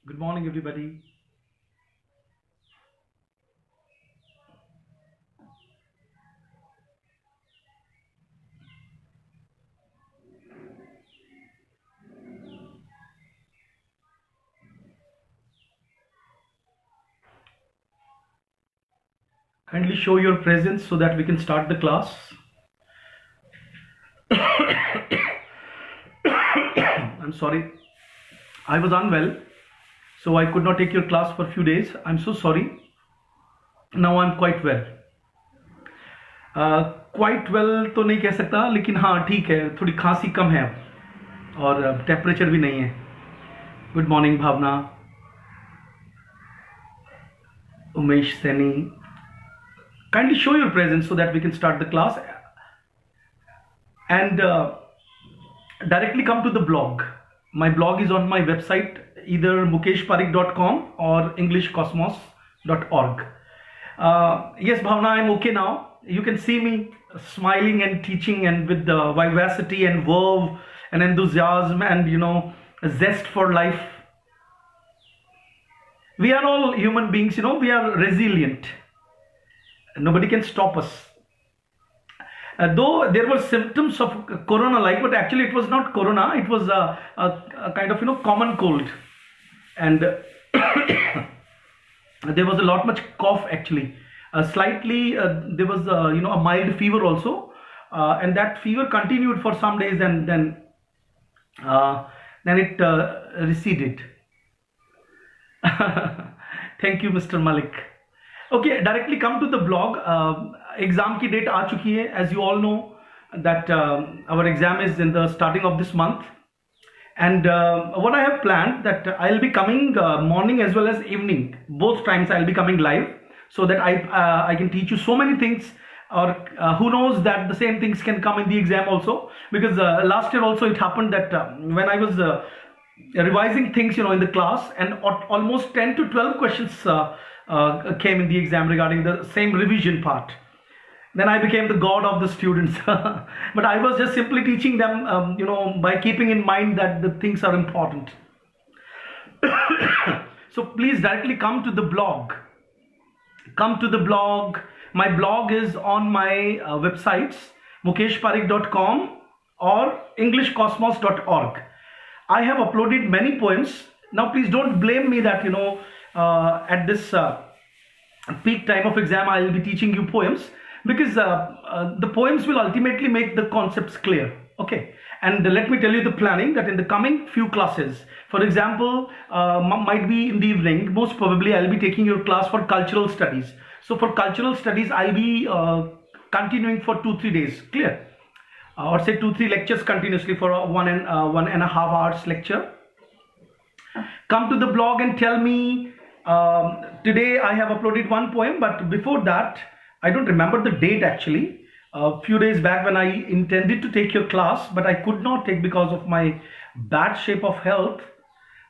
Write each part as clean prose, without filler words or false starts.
Good morning, everybody. Kindly show your presence so that we can start the class. I'm sorry, I was unwell, so I could not take your class for a few days. I'm so sorry. Now I'm quite well. Quite well तो नहीं कह सकता, लेकिन हाँ ठीक है, थोड़ी खांसी कम है अब और टेम्परेचर भी नहीं है. Good morning Bhavna, Umesh Saini. Kindly show your presence so that we can start the class and directly come to the blog. My blog is on my website, either mukeshparik.com or englishcosmos.org. Yes, Bhavna, I'm okay now. You can see me smiling and teaching and with the vivacity and verve and enthusiasm and a zest for life. We are all human beings, we are resilient. Nobody can stop us. Though there were symptoms of corona-like, but actually it was not corona. It was a kind of common cold, and there was a lot much cough actually. Slightly there was a mild fever also, and that fever continued for some days, and then it receded. Thank you, Mr. Malik. Okay, directly come to the blog. Exam ki date aa chuki hai. As you all know that our exam is in the starting of this month, and what I have planned that I'll be coming morning as well as evening. Both times I'll be coming live so that I can teach you so many things, or who knows that the same things can come in the exam also, because last year also it happened that when I was revising things in the class, and almost 10 to 12 questions came in the exam regarding the same revision part. Then I became the god of the students. But I was just simply teaching them by keeping in mind that the things are important. So please directly come to the blog. Come to the blog. My blog is on my websites, mukeshparik.com or englishcosmos.org. I have uploaded many poems. Now please don't blame me that at this peak time of exam I will be teaching you poems, because the poems will ultimately make the concepts clear. Okay, and let me tell you the planning that in the coming few classes, for example, might be in the evening, most probably I'll be taking your class for cultural studies. So for cultural studies I'll be continuing for 2-3 days, clear, or say 2-3 lectures continuously for 1.5 hours lecture. Come to the blog and tell me. Today I have uploaded one poem, but before that I don't remember the date actually. A few days back when I intended to take your class, but I could not take because of my bad shape of health.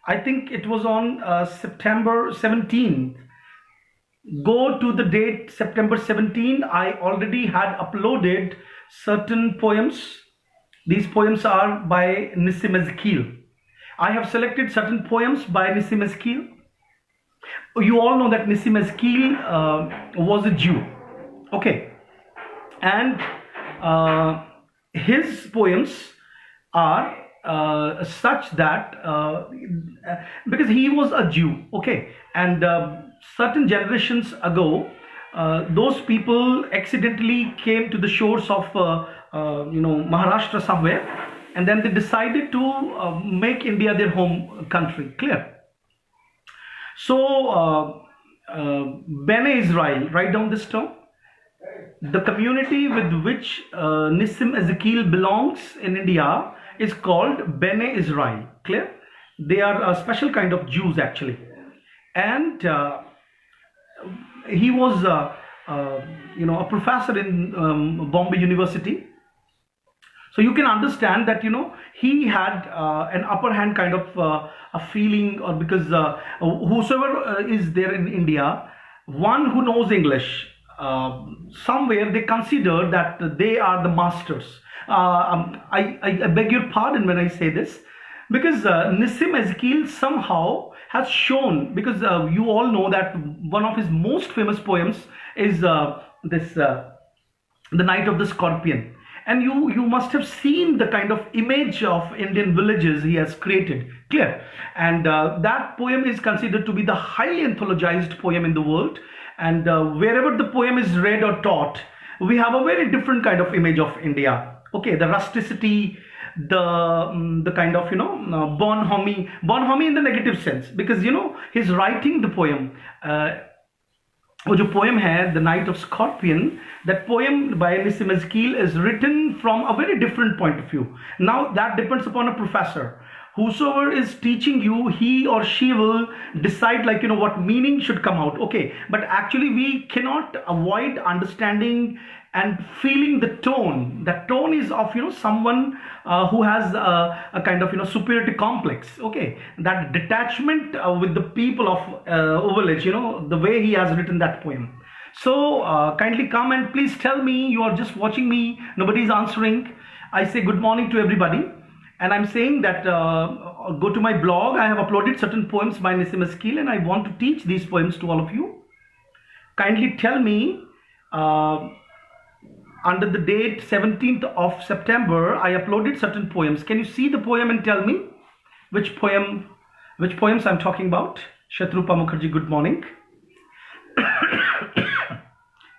I think it was on September 17th. Go to the date September 17. I already had uploaded certain poems. These poems are by Nissim Ezekiel. I have selected certain poems by Nissim Ezekiel. You all know that Nissim Ezekiel was a Jew. Okay, and his poems are such that because he was a Jew, okay, and certain generations ago those people accidentally came to the shores of Maharashtra somewhere, and then they decided to make India their home country, clear. So Bene Israel, write down this term. The community with which Nissim Ezekiel belongs in India is called Bene Israel, clear. They are a special kind of Jews actually, and he was a professor in Bombay University. So you can understand that he had an upper hand kind of a feeling, or because whosoever is there in India, one who knows English, somewhere they consider that they are the masters. I beg your pardon when I say this, because Nissim Ezekiel somehow has shown, because you all know that one of his most famous poems is this The Night of the Scorpion. And you must have seen the kind of image of Indian villages he has created. Clear. And that poem is considered to be the highly anthologized poem in the world. And wherever the poem is read or taught, we have a very different kind of image of India. Okay, the rusticity, the kind of bonhomie in the negative sense, because he's writing the poem. वो जो poem है The Night of Scorpion, that poem by Nissim Ezekiel is written from a very different point of view. Now that depends upon a professor. Whosoever is teaching you, he or she will decide what meaning should come out. Okay, but actually we cannot avoid understanding and feeling the tone. That tone is of someone who has a kind of superiority complex. Okay, that detachment with the people of village, the way he has written that poem. So kindly come and please tell me. You are just watching me, nobody is answering. I say good morning to everybody. And I'm saying that go to my blog. I have uploaded certain poems by Nissim Ezekiel, and I want to teach these poems to all of you. Kindly tell me, under the date 17th of September, I uploaded certain poems. Can you see the poem and tell me which poems I'm talking about? Shatrupa Mukherjee, good morning.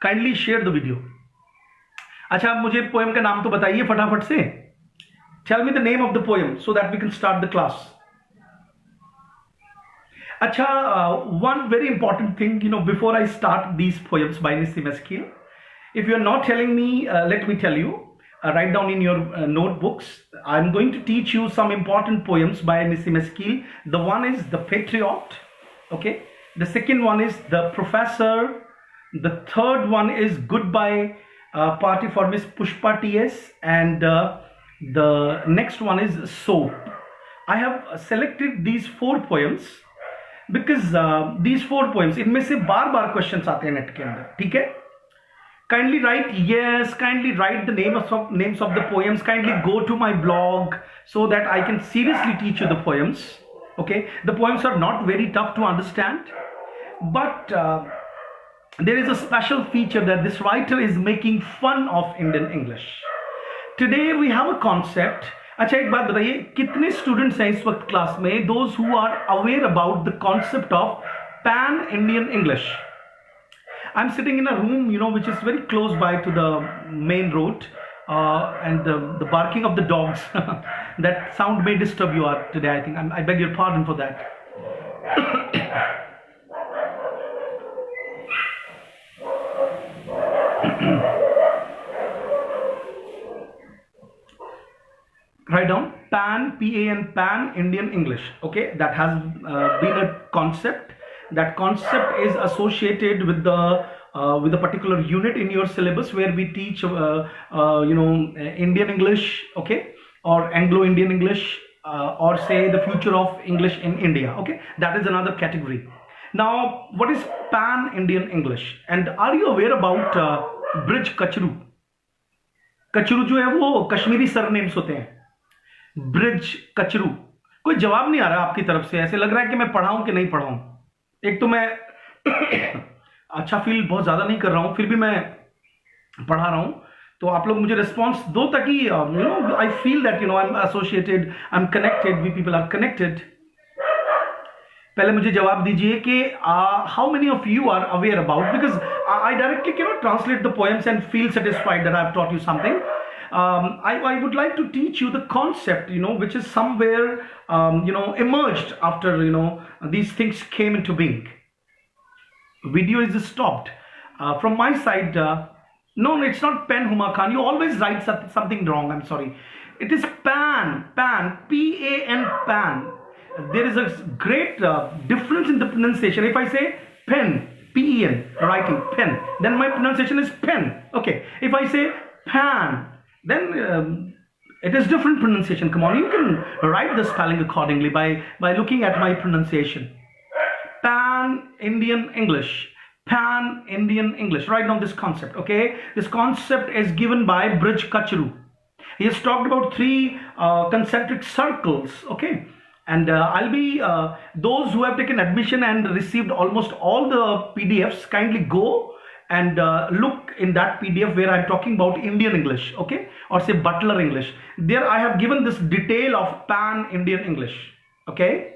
Kindly share the video. अच्छा, आप मुझे poem का नाम तो बताइए फटाफट से. Tell me the name of the poem so that we can start the class. Acha, one very important thing, before I start these poems by Nissim Ezekiel, if you are not telling me, let me tell you, write down in your notebooks. I'm going to teach you some important poems by Nissim Ezekiel. The one is The Patriot. Okay. The second one is The Professor. The third one is Goodbye Party for Miss Pushpa T.S. And the next one is Soap. I have selected these 4 poems because these 4 poems, इनमें से बार-बार questions आते हैं net के अंदर, ठीक है? Kindly write yes, kindly write the names of the poems, kindly go to my blog so that I can seriously teach you the poems. Okay, the poems are not very tough to understand, but there is a special feature that this writer is making fun of Indian English. Today we have a concept. अच्छा, एक बात बताइए, कितने students हैं इस वक्त class में, those who are aware about the concept of pan-Indian English? I'm sitting in a room, which is very close by to the main road, and the barking of the dogs, that sound may disturb you today. I think I beg your pardon for that. Write down PAN, P-A-N, pan-Indian English. Okay, that has been a concept. That concept is associated with a particular unit in your syllabus where we teach, Indian English, okay, or Anglo-Indian English, or say the future of English in India. Okay, that is another category. Now, what is pan-Indian English? And are you aware about Brij Kachru? Kachru जो है वो Kashmiri surnames होते हैं. ब्रिज कचरू. कोई जवाब नहीं आ रहा आपकी तरफ से, ऐसे लग रहा है कि मैं पढ़ाऊं कि नहीं पढ़ाऊं. एक तो मैं अच्छा फील बहुत ज्यादा नहीं कर रहा हूं, फिर भी मैं पढ़ा रहा हूं, तो आप लोग मुझे रिस्पॉन्स दो ताकि I feel that I am associated, I am connected, we people are connected. पहले मुझे जवाब दीजिए कि how many of you are aware about, because I directly can not translate the poems and feel satisfied that I have taught you something. I would like to teach you the concept, which is somewhere, emerged after, these things came into being. Video is stopped. From my side, no, it's not pen, Huma Khan. You always write something wrong. I'm sorry. It is pan, P-A-N, pan. There is a great difference in the pronunciation. If I say pen, P-E-N, writing, pen, then my pronunciation is pen. Okay. If I say pan, then it is different pronunciation. Come on, you can write the spelling accordingly by looking at my pronunciation. Pan-Indian English. Pan-Indian English. Write down this concept, okay? This concept is given by Brij Kachru. He has talked about 3 concentric circles, okay? And I'll be those who have taken admission and received almost all the PDFs, kindly go and look in that PDF where I'm talking about Indian English, okay, or say Butler English. There I have given this detail of Pan-Indian English, okay.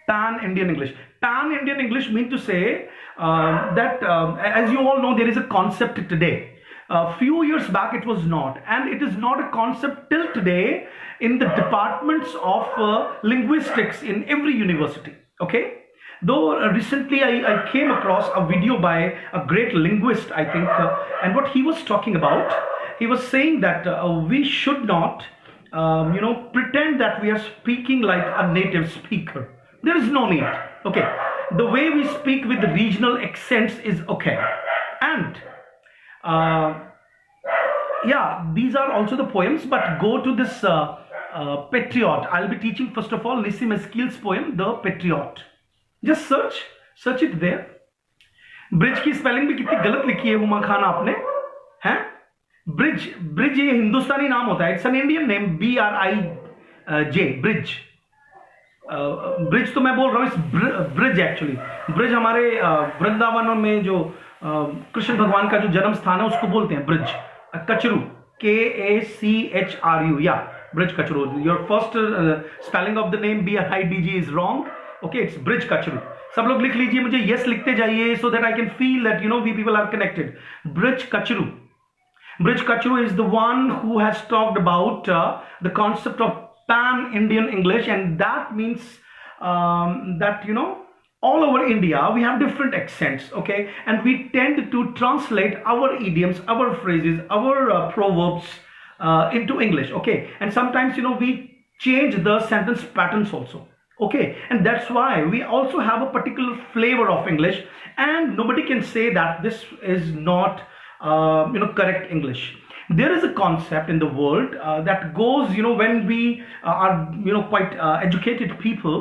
Pan-Indian English. Pan-Indian English means to say that as you all know, there is a concept today. A few years back it was not, and it is not a concept till today in the departments of linguistics in every university, okay. Though recently I came across a video by a great linguist, I think, and what he was talking about, he was saying that we should not pretend that we are speaking like a native speaker. There is no need, okay. The way we speak with the regional accents is okay. And yeah, these are also the poems, but go to this Patriot. I'll be teaching first of all Nissim Eskil's poem, The Patriot. Just search it there. Bridge की spelling भी कितनी गलत लिखी है हुमा खान आपने, हैं? Bridge ये हिंदुस्तानी नाम होता है, it's an Indian name, BRIJ, bridge. Bridge तो मैं बोल रहा हूँ ब्रिज, एक्चुअली ब्रिज हमारे वृंदावन में जो कृष्ण भगवान का जो जन्म स्थान है उसको बोलते हैं ब्रिज. कचरू, KACHRU, या Brij Kachru. Your first spelling of the name BRIDG is wrong, okay, it's Brij Kachru. सब लोग लिख लीजिए, मुझे यस लिखते जाइए so that I can feel that we people are connected. Brij Kachru. Brij Kachru is the one who has talked about the concept of Pan-Indian English, and that means that all over India we have different accents, okay, and we tend to translate our idioms, our phrases, our proverbs into English, okay, and sometimes we change the sentence patterns also, okay, and that's why we also have a particular flavor of English, and nobody can say that this is not correct English. There is a concept in the world that goes, when we are quite educated people,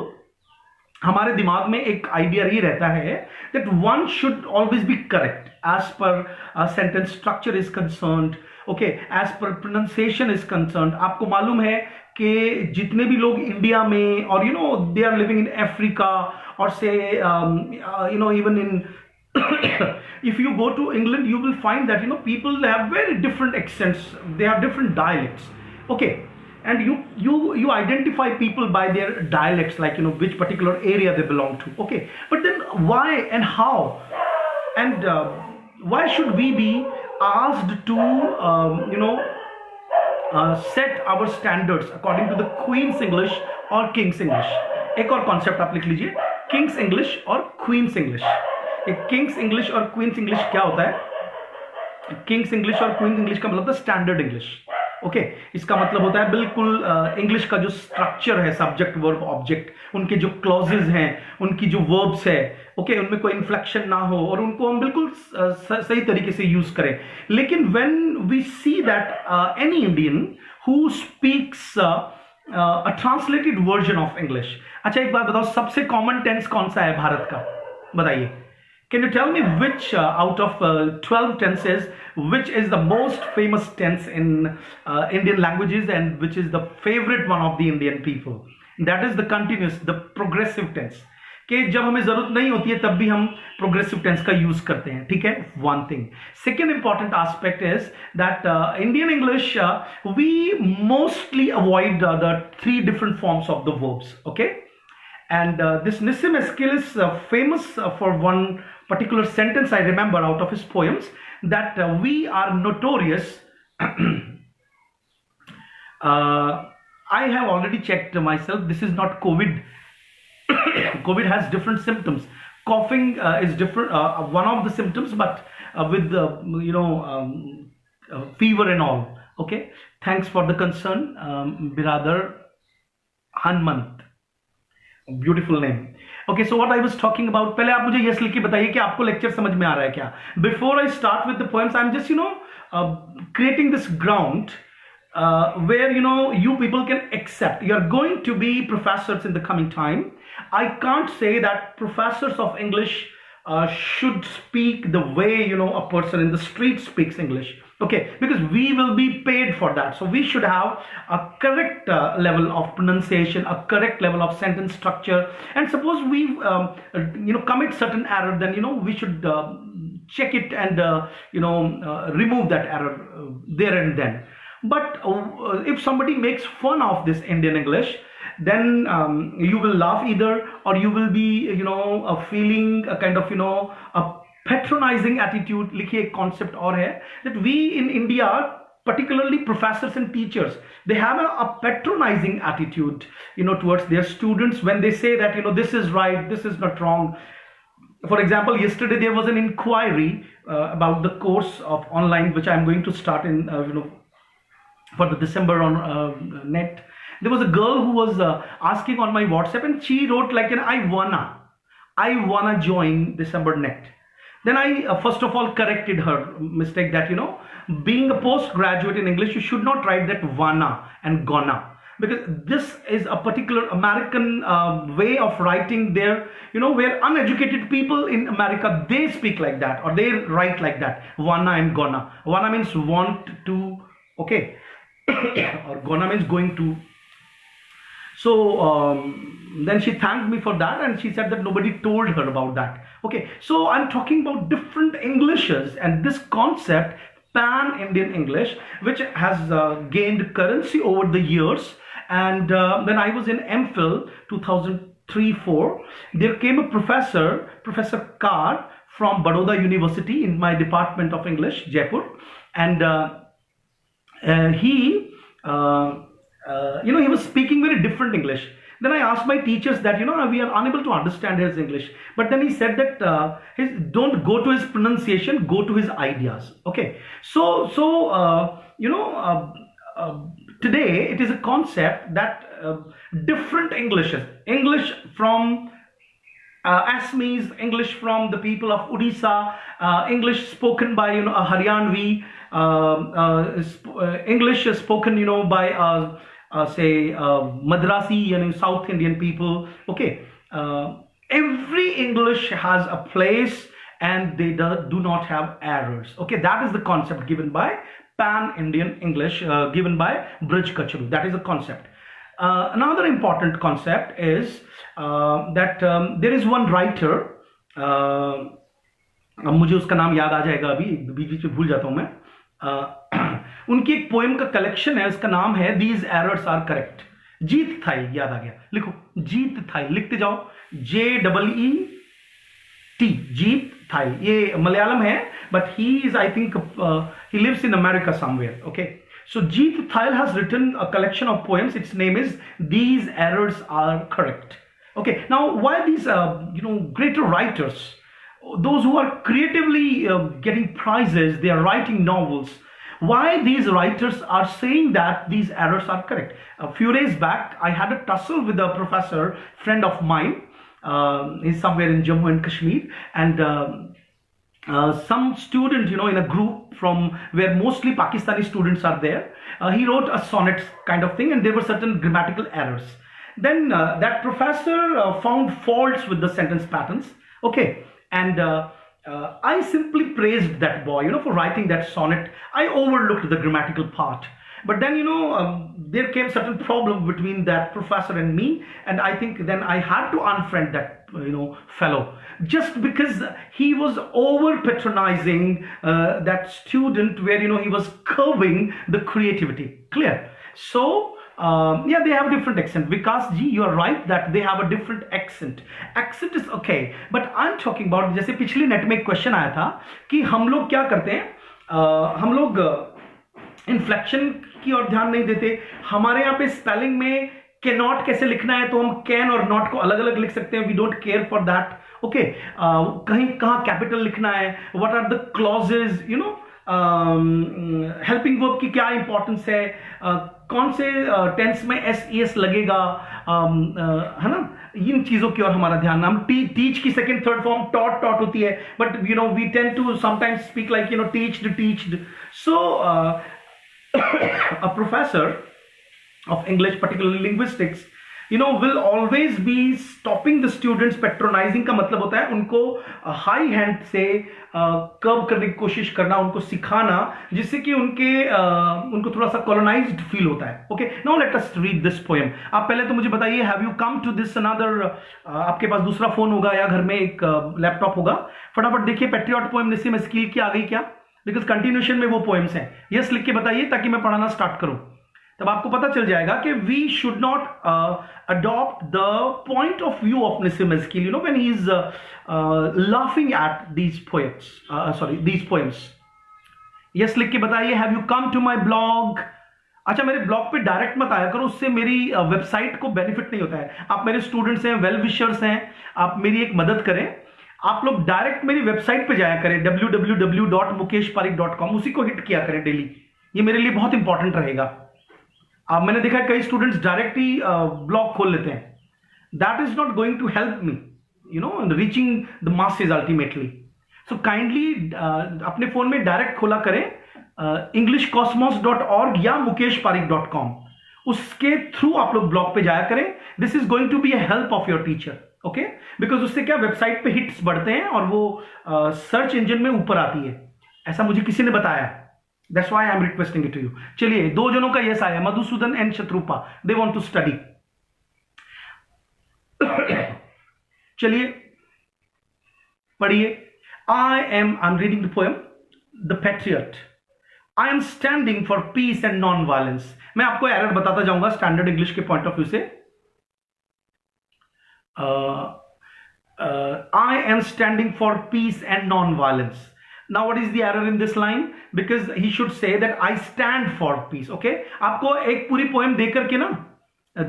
हमारे दिमाग में एक idea ये रहता है that one should always be correct as per sentence structure is concerned, okay, as per pronunciation is concerned. आपको मालूम है कि जितने भी लोग इंडिया में और they are living in Africa or say even in if you go to England, you will find that people have very different accents, they have different dialects, okay, and you identify people by their dialects, like which particular area they belong to, okay. But then why and how and why should we be asked to set our standards according to the Queen's English or King's English? एक और concept आप लिख लीजिए, King's English और Queen's English. Kings English और queen's English क्या होता है? किंग्स इंग्लिश और क्वींस इंग्लिश का मतलब स्टैंडर्ड इंग्लिश, ओके. इसका मतलब होता है बिल्कुल इंग्लिश का जो स्ट्रक्चर है, सब्जेक्ट वर्ब ऑब्जेक्ट, उनके जो क्लॉजेज हैं, उनकी जो वर्ब्स है, ओके, उनमें कोई इन्फ्लेक्शन ना हो और उनको हम बिल्कुल सही तरीके से यूज करें. लेकिन when we see that any Indian who speaks a translated version of English. अच्छा, एक बात बताओ, सबसे कॉमन टेंस कौन सा है भारत का? बताइए. Can you tell me which out of 12 tenses, which is the most famous tense in Indian languages and which is the favorite one of the Indian people? That is the continuous, the progressive tense. कि जब हमें जरूरत नहीं होती है तब भी हम progressive tense का use करते हैं, ठीक है? One thing. Second important aspect is that Indian English we mostly avoid the 3 different forms of the verbs, okay? And this Nissim Eskil is famous for one particular sentence I remember out of his poems, that we are notorious. I have already checked myself. This is not COVID. COVID has different symptoms. Coughing is different, one of the symptoms, but with fever and all. Okay. Thanks for the concern, Biradar Hanmant. Beautiful name. Okay, so what I was talking about, पहले आप मुझे yes लिख के बताइए कि आपको lecture समझ में आ रहा है क्या. Before I start with the poems, I am just creating this ground where you people can accept. You are going to be professors in the coming time. I can't say that professors of English should speak the way, a person in the street speaks English. Okay, because we will be paid for that, so we should have a correct level of pronunciation, a correct level of sentence structure. And suppose we commit certain error, then we should check it and remove that error there and then. But if somebody makes fun of this Indian English, then you will laugh either, or you will be feeling a kind of a patronizing attitude. लिखिए एक concept और है that we in India, particularly professors and teachers, they have a patronizing attitude towards their students when they say that this is right, this is not wrong. For example, yesterday there was an inquiry about the course of online which I am going to start in for the December on net. There was a girl who was asking on my WhatsApp, and she wrote like I wanna join December net. Then I first of all corrected her mistake that being a postgraduate in English, you should not write that wanna and gonna, because this is a particular American way of writing there, where uneducated people in America, they speak like that, or they write like that, wanna and gonna. Wanna means want to, okay, or gonna means going to. So then she thanked me for that, and she said that nobody told her about that. Okay, so I'm talking about different Englishes, and this concept, pan-Indian English, which has gained currency over the years. And when I was in MPhil 2003-04, there came a professor, Professor Kar from Baroda University in my department of English, Jaipur, and he was speaking very different English. Then I asked my teachers that we are unable to understand his English, but then he said that don't go to his pronunciation, go to his ideas. Okay, so today it is a concept that different Englishes, English from Assamese, English from the people of Odisha, English spoken by a Haryanvi, English is spoken by say Madrasi, South Indian people. Okay, every English has a place, and they do not have errors. Okay, that is the concept given by Pan-Indian English, given by Brij Kacharu. That is the concept. Another important concept is that there is one writer, अब मुझे उसका नाम याद आ जाएगा, अभी बीच में भूल जाता हूं मैं. उनकी एक पोएम का कलेक्शन है, उसका नाम है these errors are correct. Jeet Thayil, याद आ गया, लिखो जीत थाई, लिखते जाओ, JEET, जीत थाई. ये मलयालम है, but he is, I think he lives in America somewhere. Okay, so Jeet Thayil has written a collection of poems. Its name is These Errors Are Correct. Okay, now why these greater writers, those who are creatively getting prizes, they are writing novels, why these writers are saying that these errors are correct? A few days back I had a tussle with a professor friend of mine. He's somewhere in Jammu and Kashmir, and some student in a group from where mostly Pakistani students are there, he wrote a sonnet kind of thing, and there were certain grammatical errors. Then that professor found faults with the sentence patterns. Okay, and I simply praised that boy for writing that sonnet. I overlooked the grammatical part. But then there came certain problem between that professor and me, and I think then I had to unfriend that fellow, just because he was over patronizing that student, where he was curbing the creativity. Clear? So yeah, they have a different accent. Vikas ji, you are right that they have a different accent. Accent is okay, but I'm talking about, जैसे पिछली net में एक question आया था कि हम लोग क्या करते हैं, हम लोग इन्फ्लेक्शन की ओर ध्यान नहीं देते. हमारे यहाँ पे स्पेलिंग में कैन नॉट कैसे लिखना है, तो हम कैन और नॉट को अलग अलग लिख सकते हैं. We don't care for that. Okay, कहीं कहाँ कैपिटल लिखना है, what are the clauses, helping verb की क्या इंपॉर्टेंस है, कौन से टेंस में SES लगेगा, है ना. इन चीजों की ओर हमारा ध्यान. हम टीच की सेकंड थर्ड फॉर्म टॉट होती है, but we tend to sometimes speak like teached. So a professor of English, particularly linguistics, will always be stopping the students. Patronizing का मतलब होता है उनको हाई हैंड से कर्व करने की कोशिश करना, उनको सिखाना, जिससे कि उनको थोड़ा सा कॉलोनाइज्ड फील होता है. Okay, now let us read this poem. आप पहले तो मुझे बताइए, have you come to this another, आपके पास दूसरा फोन होगा या घर में एक लैपटॉप होगा. फटाफट देखिए पैट्रियट पोएम निस्सिम एस्कील की आ गई क्या, बिकॉज कंटिन्यूएशन में वो पोएम्स हैं. यस लिख के बताइए ताकि मैं पढ़ाना स्टार्ट करूं. तब आपको पता चल जाएगा कि we should not adopt the point of view of Nissim Ezekiel when he is laughing at these poets, sorry these poems. Yes लिख के बताइए, have you come to my blog. अच्छा, मेरे ब्लॉग पे डायरेक्ट मत आया करो, उससे मेरी वेबसाइट को बेनिफिट नहीं होता है. आप मेरे स्टूडेंट्स हैं, वेल विशर्स हैं, आप मेरी एक मदद करें. आप लोग डायरेक्ट मेरी वेबसाइट पे जाया करें, www.mukeshparik.com, उसी को हिट किया करें डेली. ये मेरे लिए बहुत इंपॉर्टेंट रहेगा. मैंने देखा है कई स्टूडेंट्स डायरेक्ट ही ब्लॉग खोल लेते हैं. That is not going to help me reaching the masses ultimately. So kindly अपने फोन में डायरेक्ट खोला करें englishcosmos.org या mukeshparik.com. उसके थ्रू आप लोग ब्लॉग पे जाया करें. This is going to be a help of your teacher. Okay, because उससे क्या वेबसाइट पे हिट्स बढ़ते हैं और वो सर्च इंजन में ऊपर आती है. ऐसा मुझे किसी ने बताया. That's why I am requesting it to you. चलिए, 2 जनों का यस आया, Madhusudan and Shatrupa. They want to study. चलिए पढ़िए. I am reading the poem the patriot. I am standing for peace and non violence. मैं आपको एरर बताता जाऊंगा स्टैंडर्ड इंग्लिश के पॉइंट ऑफ व्यू से. I am standing for peace and non-violence. Now what is the error in this line? Because he should say that I stand for peace. Okay, आपको एक पूरी poem दे करके ना,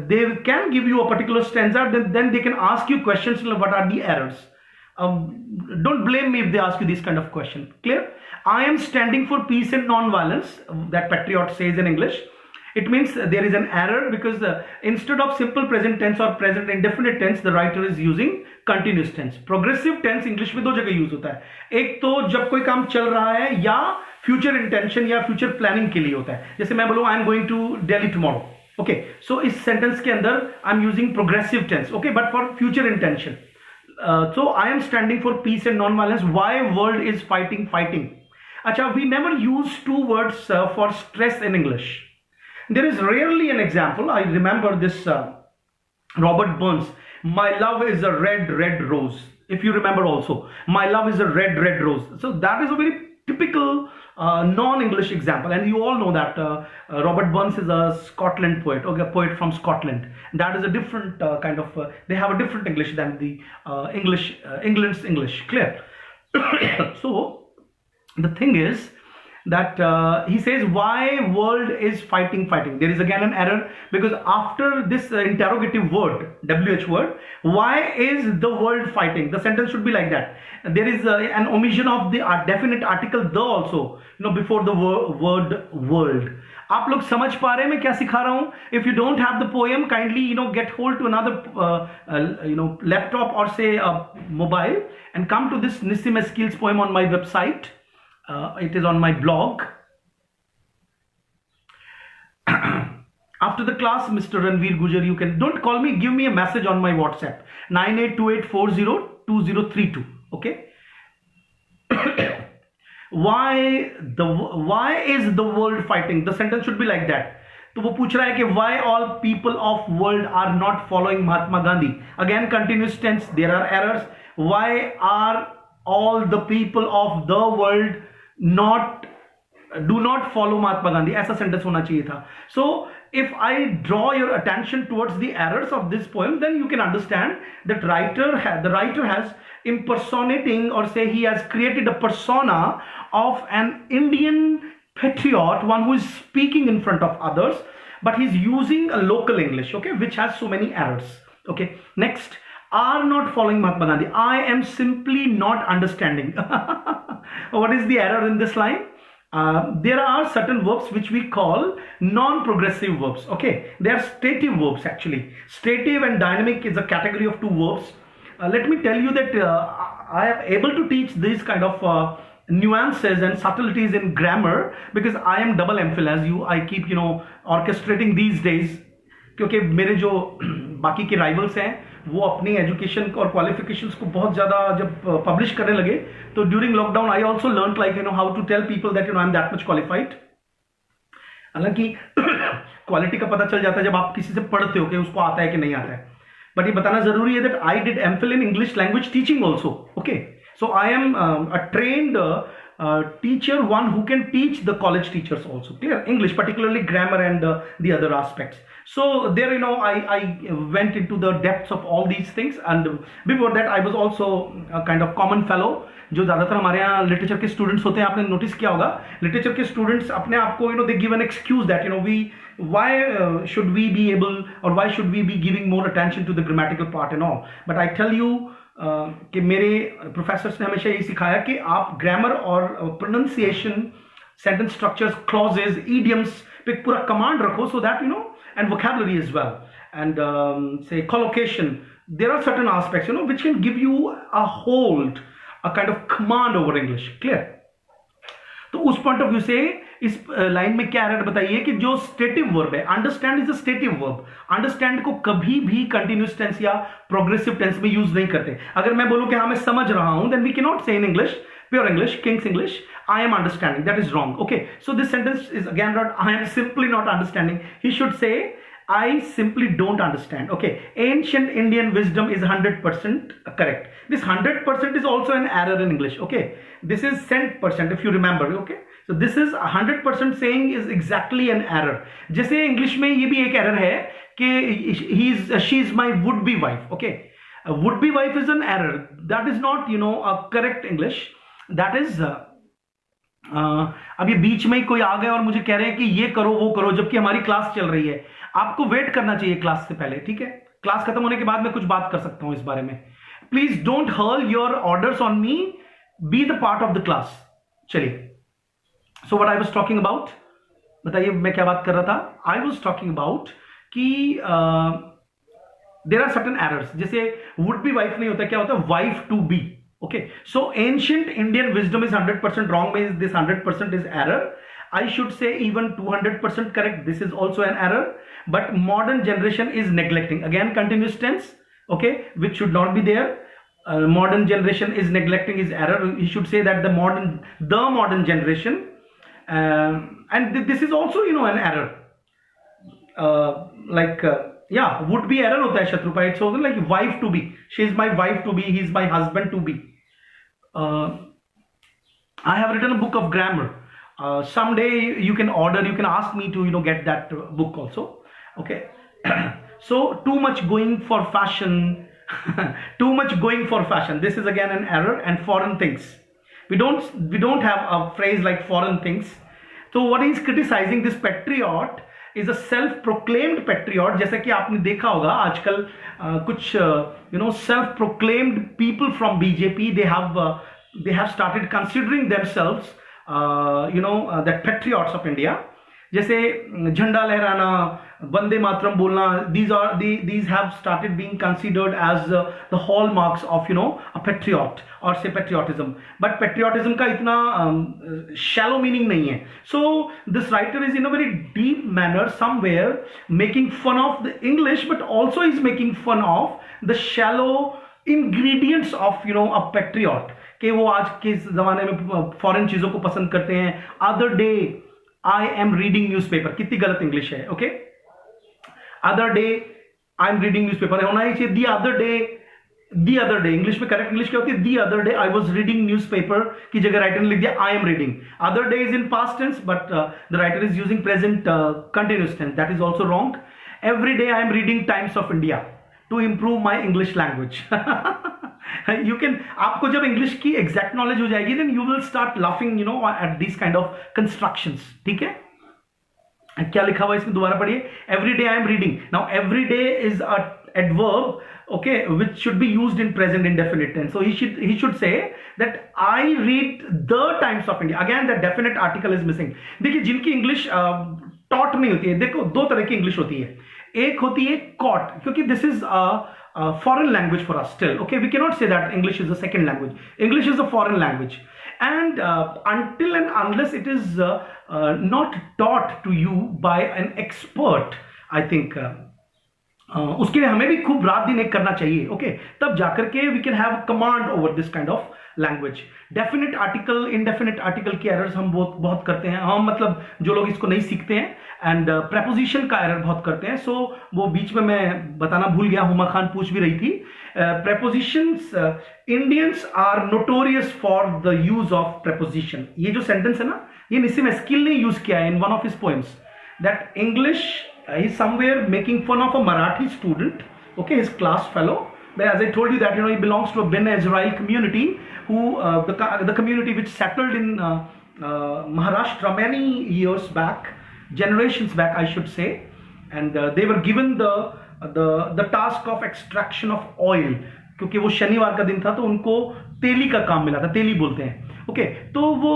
they can give you a particular stanza, then they can ask you questions, what are the errors. Don't blame me if they ask you this kind of question. Clear? I am standing for peace and non-violence, that patriot says in English. It means there is an error because instead of simple present tense or present indefinite tense, the writer is using continuous tense. Progressive tense English में 2 जगह use होता है. एक तो जब कोई काम चल रहा है या फ्यूचर इंटेंशन या फ्यूचर प्लानिंग के लिए होता है. जैसे मैं बोलूँ I am going to Delhi tomorrow. Okay, so इस सेंटेंस के अंदर I am using progressive tense. Okay, but for future intention. So I am standing for peace and non violence. Why world is fighting. अच्छा, we never use 2 words for stress in English. There is rarely an example. I remember this Robert Burns. My love is a red, red rose. If you remember also, my love is a red, red rose. So that is a very typical non-English example. And you all know that Robert Burns is a Scotland poet, okay, a poet from Scotland. That is a different kind of, they have a different English than the England's English. Clear? So the thing is, that he says why world is fighting. There is again an error because after this interrogative word, WH word, why is the world fighting, the sentence should be like that. There is an omission of the definite article the also, before the word world. आप लोग समझ पा रहे हैं मैं क्या सिखा रहा हूं? If you don't have the poem, kindly get hold to another laptop or say a mobile and come to this Nissim Eskil's poem on my website. It is on my blog. After the class, Mr. Ranveer Gujar, you can, don't call me, give me a message on my WhatsApp, 9828402032. Okay. Why is the world fighting? The sentence should be like that. तो वो पूछ रहा है कि why all people of world are not following Mahatma Gandhi. Again continuous tense, there are errors. Why are all the people of the world do not follow Mahatma Gandhi? ऐसा sentence होना चाहिए था. So if I draw your attention towards the errors of this poem, then you can understand that the writer has impersonating, or say he has created a persona of an Indian patriot, one who is speaking in front of others, but he's using a local English, okay, which has so many errors. Okay, next, are not following Mahatma Gandhi. I am simply not understanding. What is the error in this line? There are certain verbs which we call non-progressive verbs. Okay, they are stative verbs actually. Stative and dynamic is a category of 2 verbs. Let me tell you that I am able to teach these kind of nuances and subtleties in grammar because I am double MPhil, as I keep orchestrating these days क्योंकि मेरे जो बाकी के rivals हैं वो अपनी education और qualifications को बहुत ज़्यादा जब पब्लिश करने लगे, तो during lockdown I also learn like how to tell people that I am that much qualified. हालांकि क्वालिटी का पता चल जाता है जब आप किसी से पढ़ते हो कि उसको आता है कि नहीं आता है, बट ये बताना जरूरी है that I did MPhil in English language teaching also. Okay, so I am a trained teacher, one who can teach the college teachers also, clear English, particularly grammar and the other aspects. So there, I went into the depths of all these things, and before that I was also a kind of common fellow. जो ज़्यादातर हमारे यहाँ literature के students होते हैं, आपने notice किया होगा, लिटरेचर के स्टूडेंट्स अपने आप को they give an excuse that we why should we be able, or why should we be giving more attention to the grammatical part and all. But I tell you कि मेरे professors ने हमेशा ये सिखाया कि आप ग्रामर और pronunciation, sentence structures, clauses, idioms पे पूरा कमांड रखो, so that and vocabulary as well, and say collocation. There are certain aspects which can give you a hold, a kind of command over English. Clear? तो उस point of view से इस line में क्या error बताइए कि जो stative verb है, understand is a stative verb. Understand को कभी भी कंटिन्यूस टेंस या प्रोग्रेसिव टेंस में यूज नहीं करते। अगर मैं बोलूं कि हाँ मैं समझ रहा हूं, देन वी कैन नॉट से in English, pure English, King's English, I am understanding. That is wrong. Okay, so this sentence is again not, I am simply not understanding. He should say, I simply don't understand. Okay, ancient Indian wisdom is 100% correct. This 100% is also an error in English. Okay, this is cent% if you remember. Okay, so this is 100% saying is exactly an error. जैसे English में ये भी एक error है कि she is my would be wife. Okay, would be wife is an error. That is not a correct English. That is अब ये बीच में कोई आ गए और मुझे कह रहे हैं कि ये करो वो करो, जबकि हमारी क्लास चल रही है। आपको वेट करना चाहिए क्लास से पहले, ठीक है? क्लास खत्म होने के बाद मैं कुछ बात कर सकता हूं इस बारे में। Please don't hurl your orders on me, be the part of the class. चलिए, so what I was talking about, बताइए मैं क्या बात कर रहा था? आई वाज टॉकिंग अबाउट कि देयर आर सर्टेन एरर्स। जैसे वुड बी वाइफ नहीं होता, क्या होता है? Wife to be. Okay, so ancient Indian wisdom is 100% wrong, means this 100% is error. I should say even 200% correct. This is also an error. But modern generation is neglecting. Again, continuous tense, okay, which should not be there. Modern generation is neglecting is error. You should say that the modern generation, and this is also an error. Yeah, would be error hota hai Shatrupa. It's also like wife to be. She is my wife to be. He is my husband to be. I have written a book of grammar. Someday you can order, you can ask me to get that book also. Okay. So too much going for fashion. Too much going for fashion. This is again an error. And foreign things. We don't have a phrase like foreign things. So what he is criticizing, this patriot is a self-proclaimed patriot. जैसा कि आपने देखा होगा आजकल कुछ self proclaimed people from BJP, they have started considering themselves the patriots of India. जैसे झंडा लहराना, वंदे मातरम बोलना, these have started being considered as the hallmarks of a patriot or say patriotism. But patriotism का इतना shallow meaning नहीं है. So this writer is in a very deep manner somewhere making fun of the English, but also is making fun of the shallow ingredients of a patriot. कि वो आज के जमाने में फॉरेन चीजों को पसंद करते हैं. Other day I am reading newspaper. कितनी गलत इंग्लिश है. Okay, other day I am reading newspaper होना ही चाहिए. the other day इंग्लिश में करेक्ट इंग्लिश क्या होती है? the other day I was reading newspaper की जगह राइटर ने लिख दिया I am reading. other day is in past tense, but the writer is using present continuous tense. That is also wrong. every day I am reading Times of India to improve my English language. You can, आपको जब English की exact knowledge हो जाएगी, then you will start laughing at these kind of constructions. ठीक है? क्या लिखा हुआ इसमें दोबारा पढ़िए. every day I am reading. Now every day is a adverb, okay, which should be used in present indefinite tense. So he should say that I read the Times of India. Again that definite article is missing. देखिए जिनकी English taught नहीं होती है, देखो दो तरह की English होती है. एक होती है कॉट, क्योंकि this is foreign language for us still. Okay, we cannot say that English is a second language. English is a foreign language, and until and unless it is not taught to you by an expert, I think उसके लिए हमें भी खूब रात दिन एक करना चाहिए, ओके, तब जाकर के we can have command over this kind of language. Definite article, indefinite article की एरर्स हम बहुत बहुत करते हैं, हम मतलब जो लोग इसको नहीं सीखते हैं, एंड प्रेपोजिशन का एरर बहुत करते हैं। सो वो बीच में मैं बताना भूल गया, हुमा खान पूछ भी रही थी। Prepositions, Indians are notorious for the use of preposition. ये जो सेंटेंस है ना, ये निस्सिम एस्किल ने यूज किया है in one of his poems, that English he's somewhere making fun of a Marathi student, okay, his class fellow. But as I told you that, he belongs to a Ben Israel community, who the community which settled in Maharashtra many years back, generations back, I should say, and they were given the task of extraction of oil, क्योंकि वो शनिवार का दिन था तो उनको तेली का काम मिला था, तेली बोलते हैं, ओके। तो वो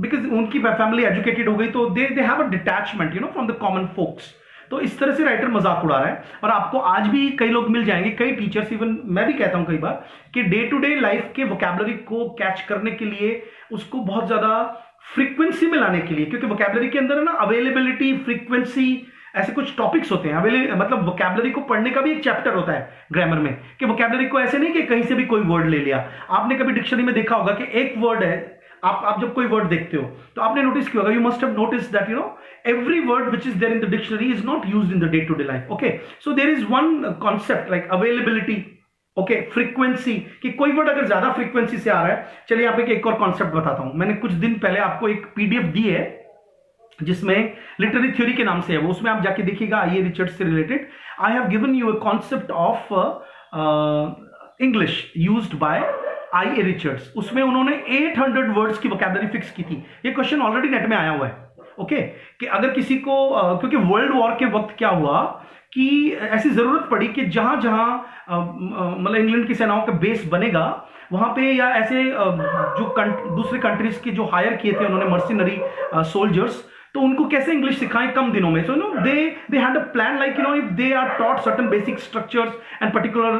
बिकॉज उनकी फैमिली एजुकेटेड हो गई, तो they have a detachment from the common folks. तो इस तरह से राइटर मजाक उड़ा रहा है, और आपको आज भी कई लोग मिल जाएंगे, कई टीचर्स, इवन मैं भी कहता हूं कई बार, कि डे टू डे लाइफ के वोकैबुलरी को कैच करने के लिए उसको बहुत ज्यादा फ्रीक्वेंसी में लाने के लिए, क्योंकि वोकैबुलरी के अंदर है ना अवेलेबिलिटी, फ्रीक्वेंसी, ऐसे कुछ टॉपिक्स होते हैं। मतलब वोकैबुलरी को पढ़ने का भी एक चैप्टर होता है ग्रामर में, कि वोकैबुलरी को ऐसे नहीं कि कहीं से भी कोई वर्ड ले लिया। आपने कभी डिक्शनरी में देखा होगा कि एक वर्ड है, आप जब कोई वर्ड देखते हो तो आपने नोटिस किया होगा, you must have notice that every word which is there in the dictionary is not used in the day to day life, okay? So there is one concept like availability, okay, frequency, कि कोई word अगर ज्यादा frequency से आ रहा है। चलिए यहाँ पे एक और कॉन्सेप्ट बताता हूं। मैंने कुछ दिन पहले आपको एक पीडीएफ दी है जिसमें लिटरेरी थ्योरी के नाम से है वो, उसमें आप जाके देखिएगा, आई ए रिचर्ड्स से related. I have given you a concept of English used by I A Richards. उसमें उन्होंने 800 वर्ड्स की वोकैबुलरी फिक्स की थी। ये क्वेश्चन ऑलरेडी नेट में आया हुआ है, ओके, कि अगर किसी को क्योंकि वर्ल्ड वॉर के वक्त क्या हुआ कि ऐसी जरूरत पड़ी कि जहां जहां मतलब इंग्लैंड की सेनाओं का बेस बनेगा वहां पे, या ऐसे जो दूसरे कंट्रीज के जो हायर किए थे उन्होंने मर्सिनरी सोल्जर्स, तो उनको कैसे इंग्लिश सिखाएं कम दिनों में। So they had a plan, like if they are taught certain basic structures and particular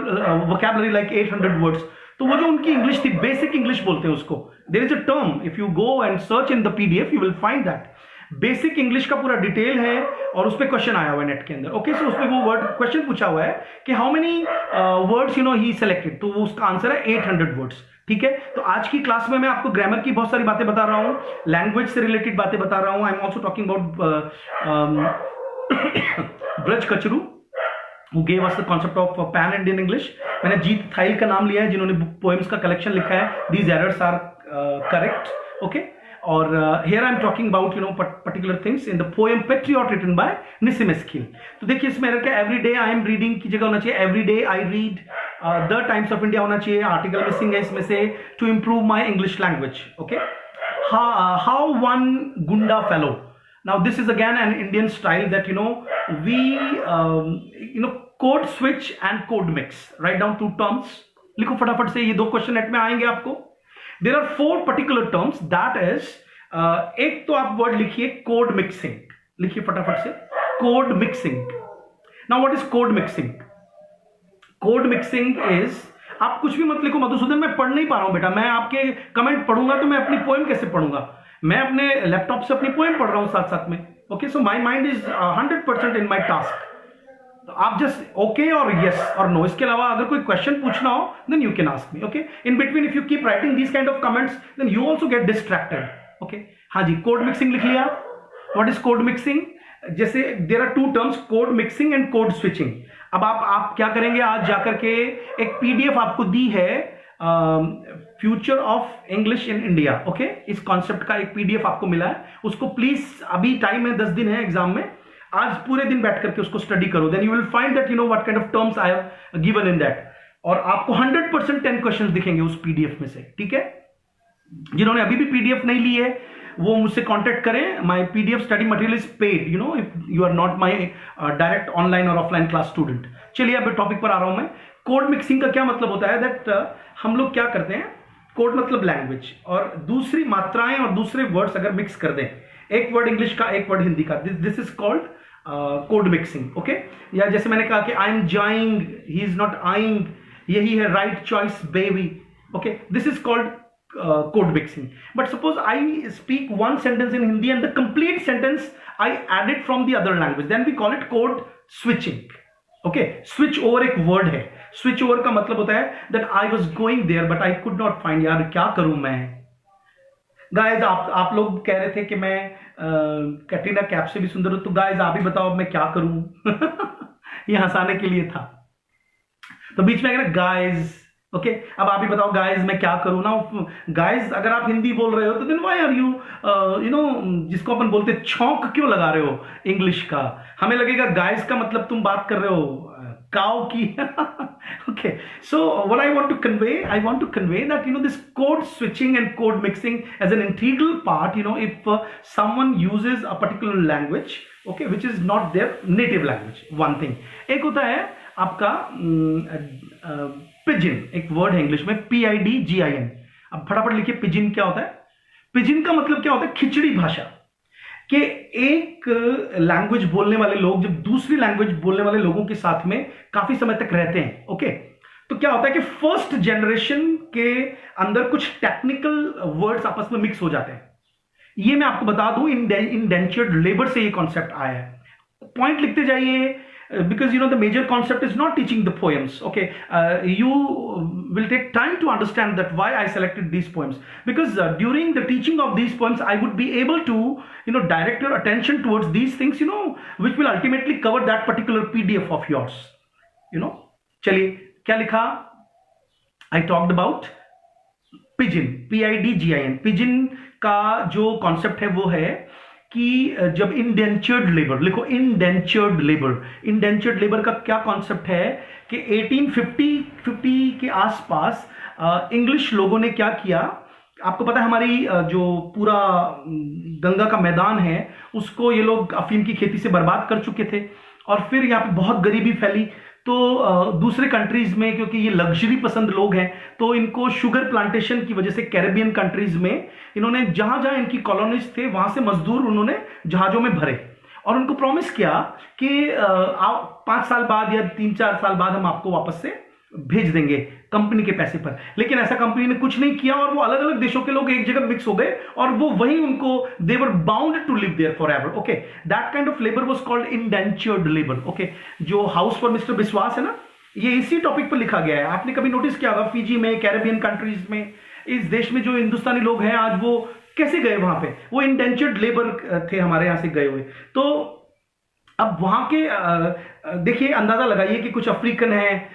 vocabulary like 800 words, तो वो जो उनकी इंग्लिश थी, बेसिक इंग्लिश बोलते हैं उसको। There is a term, if you go and search in the PDF you will find that basic English का पूरा डिटेल है, और उस पर क्वेश्चन आया हुआ है नेट के अंदर, ओके। सो उसमें वो वर्ड क्वेश्चन पूछा हुआ है कि how many words he selected, तो उसका आंसर है 800 वर्ड्स, ठीक है। तो आज की क्लास में मैं आपको ग्रामर की बहुत सारी बातें बता रहा हूं, लैंग्वेज से रिलेटेड बातें बता रहा हूं। I am also talking about Braj Kachru who gave us the concept of pan Indian English। मैंने जीत थाइल का नाम लिया है जिन्होंने पोएम्स का कलेक्शन लिखा है। These errors are correct, okay। और here I am talking about particular things in the poem Patriot written by Nissim Eskil। तो देखिए इसमें एरर क्या, every day I am reading की जगह होना चाहिए every day I read, the Times of India होना चाहिए, आर्टिकल मिसिंग है इसमें से, to improve my English language, okay। How one gunda fellow। Now this is again an Indian style that we code switch and code mix। Write down 2 terms, लिखो फटाफट से, ये 2 question net में आएंगे आपको। There are 4 particular terms, that is एक तो आप वर्ड लिखिए कोड मिक्सिंग, लिखिए फटाफट से code mixing. Now what is code mixing? Code mixing is, आप कुछ भी मत लिखो मधुसूदन, मैं पढ़ नहीं पा रहा हूं बेटा, मैं आपके कमेंट पढ़ूंगा तो मैं अपनी पोएम कैसे पढ़ूंगा, मैं अपने लैपटॉप से अपनी पोएम पढ़ रहा हूं साथ साथ में, okay. So my mind is 100% in my task. तो आप जस्ट ओके और यस और नो, इसके अलावा अगर कोई क्वेश्चन पूछना हो then you can ask me, okay. In between if you keep writing this kind of comments then you also get distracted, okay. हाँ जी, कोड मिक्सिंग लिख लिया। What is code mixing? जैसे there are 2 terms, code mixing and code switching. अब आप क्या करेंगे, आज जाकर के एक पीडीएफ आपको दी है future of English in India, okay. इस कॉन्सेप्ट का एक पीडीएफ आपको मिला है, उसको प्लीज, अभी टाइम है 10 दिन है एग्जाम में, आज पूरे दिन बैठ करके उसको स्टडी करो, then you will find that what kind of terms I have given in that, और आपको 100% 10 क्वेश्चंस दिखेंगे उस पीडीएफ में से, ठीक है। जिन्होंने अभी भी पीडीएफ नहीं ली है वो मुझसे कांटेक्ट करें। My PDF study material is paid, if you are not my direct online और ऑफलाइन क्लास स्टूडेंट। चलिए अब टॉपिक पर आ रहा हूं मैं। कोड मिक्सिंग का क्या मतलब होता है, दैट हम लोग क्या करते हैं, कोड मतलब लैंग्वेज, और दूसरी मात्राएं और दूसरे वर्ड्स अगर मिक्स कर दें, एक वर्ड इंग्लिश का एक वर्ड हिंदी का, this is called code mixing, okay. या जैसे मैंने कहा कि I am जाइंग, he is not eyeing, यही है right choice baby, okay, this is called code mixing। But suppose I speak one sentence in Hindi and the complete sentence I add it from the other language, then we call it code switching, okay, switch over एक word है. Switch over का मतलब होता है that I was going there but I could not find. यार क्या करूं मैं. गाइज आप लोग कह रहे थे कि मैं कैटरीना कैफ से भी सुंदर हूं, तो गाइज आप ही बताओ अब मैं क्या करूं. ये हंसाने के लिए था, तो बीच में अगर गाइज, ओके, अब आप ही बताओ गाइज मैं क्या करूं ना. गाइज अगर आप हिंदी बोल रहे हो तो then why are you you know, जिसको अपन बोलते छौंक क्यों लगा रहे हो इंग्लिश का. हमें लगेगा गाइज का मतलब तुम बात कर रहे हो काउ की. Okay, so what I want to convey that this code switching and code mixing as an integral part. If someone uses a particular language, okay, which is not their native language, one thing. एक होता है आपका pidgin, एक word है English में PIDGIN. अब फटाफट लिखिए पिजिन क्या होता है. पिजिन का मतलब क्या होता है, खिचड़ी भाषा. कि एक लैंग्वेज बोलने वाले लोग जब दूसरी लैंग्वेज बोलने वाले लोगों के साथ में काफी समय तक रहते हैं, ओके, तो क्या होता है कि फर्स्ट जनरेशन के अंदर कुछ टेक्निकल वर्ड्स आपस में मिक्स हो जाते हैं. ये मैं आपको बता दूं, इंडेंचर्ड लेबर से ये कॉन्सेप्ट आया है. पॉइंट लिखते जाइए, because the major concept is not teaching the poems. Okay, you will take time to understand that why I selected these poems, because during the teaching of these poems I would be able to direct your attention towards these things, which will ultimately cover that particular PDF of yours. चलिए क्या लिखा. I talked about pigeon, PIDGIN. Pidgin का जो concept है वो है कि जब इंडेंचर्ड लेबर, लिखो इंडेंचर्ड लेबर का क्या कॉन्सेप्ट है कि 1850 के आसपास इंग्लिश लोगों ने क्या किया. आपको पता है हमारी जो पूरा गंगा का मैदान है उसको ये लोग अफीम की खेती से बर्बाद कर चुके थे, और फिर यहाँ पे बहुत गरीबी फैली. तो दूसरे कंट्रीज में, क्योंकि ये लग्जरी पसंद लोग हैं, तो इनको शुगर प्लांटेशन की वजह से कैरेबियन कंट्रीज में इन्होंने जहां जहां इनकी कॉलोनीज थे वहां से मजदूर उन्होंने जहाजों में भरे, और उनको प्रॉमिस किया कि 5 साल बाद या 3-4 साल बाद हम आपको वापस से भेज देंगे कंपनी के पैसे पर. लेकिन ऐसा कंपनी ने कुछ नहीं किया, और वो अलग अलग देशों के लोग एक जगह मिक्स हो गए, और वो वहीं उनको they were bound to live there forever. Okay, that kind of labour was called indentured labour. Okay, जो हाउस फॉर मिस्टर विश्वास है ना, ये इसी टॉपिक पर लिखा गया है. आपने कभी नोटिस किया होगा फिजी में, कैरेबियन कंट्रीज में, इस देश में जो हिंदुस्तानी लोग हैं आज वो कैसे गए वहां पे, वो इंडेंचर्ड लेबर थे हमारे यहां से गए हुए. तो अब वहां के देखिए, अंदाजा लगाइए कि कुछ अफ्रीकन है,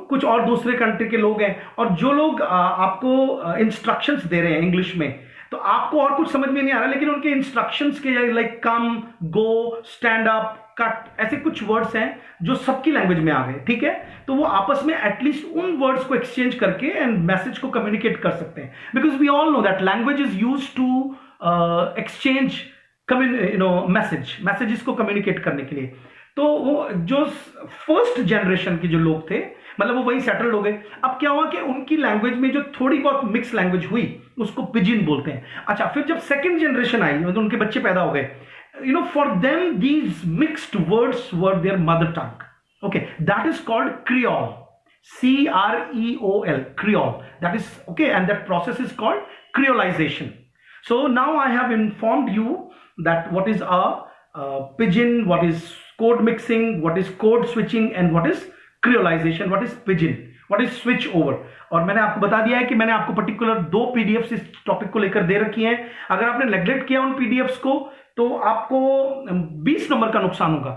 कुछ और दूसरे कंट्री के लोग हैं, और जो लोग आपको इंस्ट्रक्शंस दे रहे हैं इंग्लिश में, तो आपको और कुछ समझ में नहीं आ रहा, लेकिन उनके इंस्ट्रक्शंस के लाइक कम, गो, स्टैंड अप, कट, ऐसे कुछ वर्ड्स हैं जो सबकी लैंग्वेज में आ गए. ठीक है, तो वो आपस में एटलीस्ट उन वर्ड्स को एक्सचेंज करके एंड मैसेज को कम्युनिकेट कर सकते हैं, because we all know that language is used to exchange messages को कम्युनिकेट करने के लिए. तो वो जो फर्स्ट जनरेशन के जो लोग थे, मतलब वो वही सेटल्ड हो गए. अब क्या हुआ कि उनकी लैंग्वेज में जो थोड़ी बहुत मिक्स लैंग्वेज हुई उसको पिजिन बोलते हैं. अच्छा, फिर जब सेकंड जनरेशन आई, मतलब उनके बच्चे पैदा हो गए, for them these mixed words were there mother tongue. Okay, that is called creole, CREOL, creole. That is okay, and that process is called creolisation. So now I have informed you that what is a pigeon, what is code mixing, what is code switching, and what is creolization, what is pigeon, what is switch over. और मैंने आपको बता दिया है कि मैंने आपको particular 2 PDFs इस टॉपिक को लेकर दे रखी हैं. अगर आपने नेग्लेक्ट किया उन PDFs को तो आपको 20 नंबर का नुकसान होगा.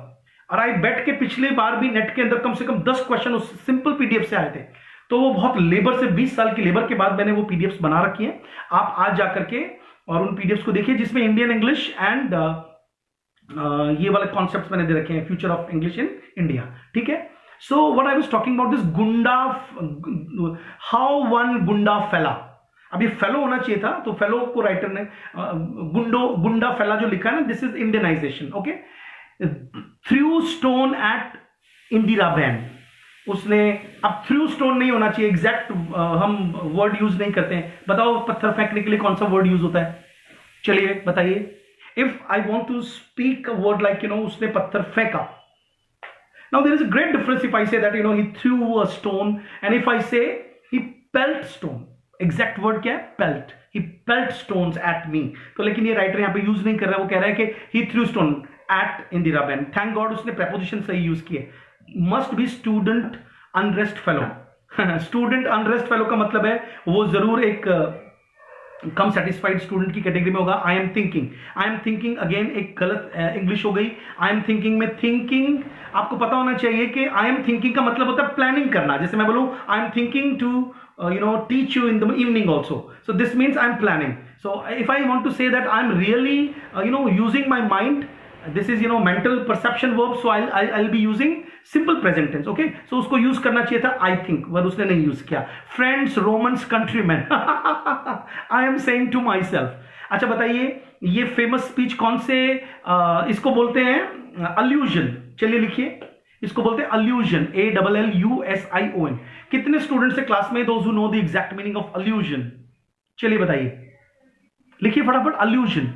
और आई बेट के पिछले बार भी नेट के अंदर कम से कम 10 क्वेश्चन उस सिंपल PDF से आए थे. तो वो बहुत लेबर से, 20 साल की लेबर के बाद मैंने वो PDFs बना रखी हैं. आप आज जाकर के और उन PDFs को देखिए जिसमें इंडियन इंग्लिश एंड ये वाले कॉन्सेप्ट्स मैंने दे रखे हैं, future of English in India. ठीक है, सो what I was talking about this गुंडा, हाउ वन गुंडा फेला. अब ये फेलो होना चाहिए था, तो फेलो को राइटर ने गुंडा फेला जो लिखा है ना, this is Indianization. Okay, threw stone at Indira van. उसने, अब थ्रू स्टोन नहीं होना चाहिए, एग्जैक्ट हम वर्ड यूज नहीं करते हैं. बताओ पत्थर फेंकने के लिए कौन सा वर्ड यूज होता है, चलिए बताइए. If I want to speak a word like उसने पत्थर फेंका. Now there is a great difference if I say that he threw a stone, and if I say he pelt stone. Exact word क्या है, pelt. He pelt stones at me. तो लेकिन ये writer यहां पे यूज नहीं कर रहा है, वो कह रहा है कि he threw stone at Indira van. Thank God उसने प्रेपोजिशन सही यूज किए. Must be student unrest fellow. Student unrest fellow का मतलब है वो जरूर एक कम सेटिस्फाइड स्टूडेंट की कैटेगरी में होगा। आई एम थिंकिंग अगेन एक गलत इंग्लिश हो गई। आई एम थिंकिंग में थिंकिंग आपको पता होना चाहिए कि आई एम थिंकिंग का मतलब होता है प्लानिंग करना। जैसे मैं बोलूं I am thinking to teach you in the evening also, so this means I'm planning. So if I want to say that I'm really using my mind, this is mental perception verb, so I'll be using simple present tense. Okay, so उसको use करना चाहिए था I think, पर उसने नहीं use किया। Friends, Romans, countrymen, I am saying to myself। अच्छा बताइए ये फेमस स्पीच कौन से इसको बोलते हैं? अल्यूजन। चलिए लिखिए, इसको बोलते हैं अल्यूजन, ALLUSION। कितने स्टूडेंट्स है क्लास में those who know the exact meaning of allusion? चलिए बताइए, लिखिए फटाफट। अल्यूजन,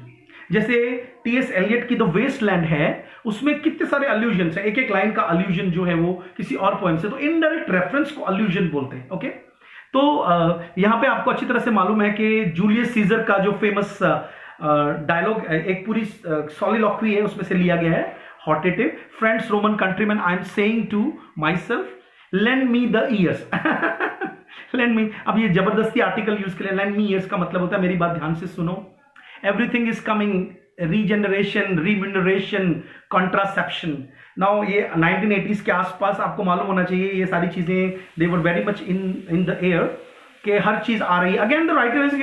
जैसे टीएस एलियट की द वेस्टलैंड है, उसमें कितने सारे अल्यूजन है, एक एक लाइन का अल्यूजन जो है वो किसी और पोएम से, तो इनडायरेक्ट रेफरेंस को अल्यूजन बोलते हैं। ओके, तो यहां पे आपको अच्छी तरह से मालूम है कि जूलियस सीजर का जो फेमस डायलॉग एक पूरी सॉलिलॉक्वी है उसमें से लिया गया है। हॉटेटिव, friends, Roman, countryman, I am saying to myself, lend me the ears. Lend me, अब ये जबरदस्ती आर्टिकल यूज करें। लेंड मी ईयर्स का मतलब होता है मेरी बात ध्यान से सुनो। Everything is coming, regeneration, remuneration, contraception. Now ये 1980s के आसपास आपको मालूम होना चाहिए ये सारी चीजें, they were very much in the air, कि हर चीज आ रही है। अगेन द राइटर इज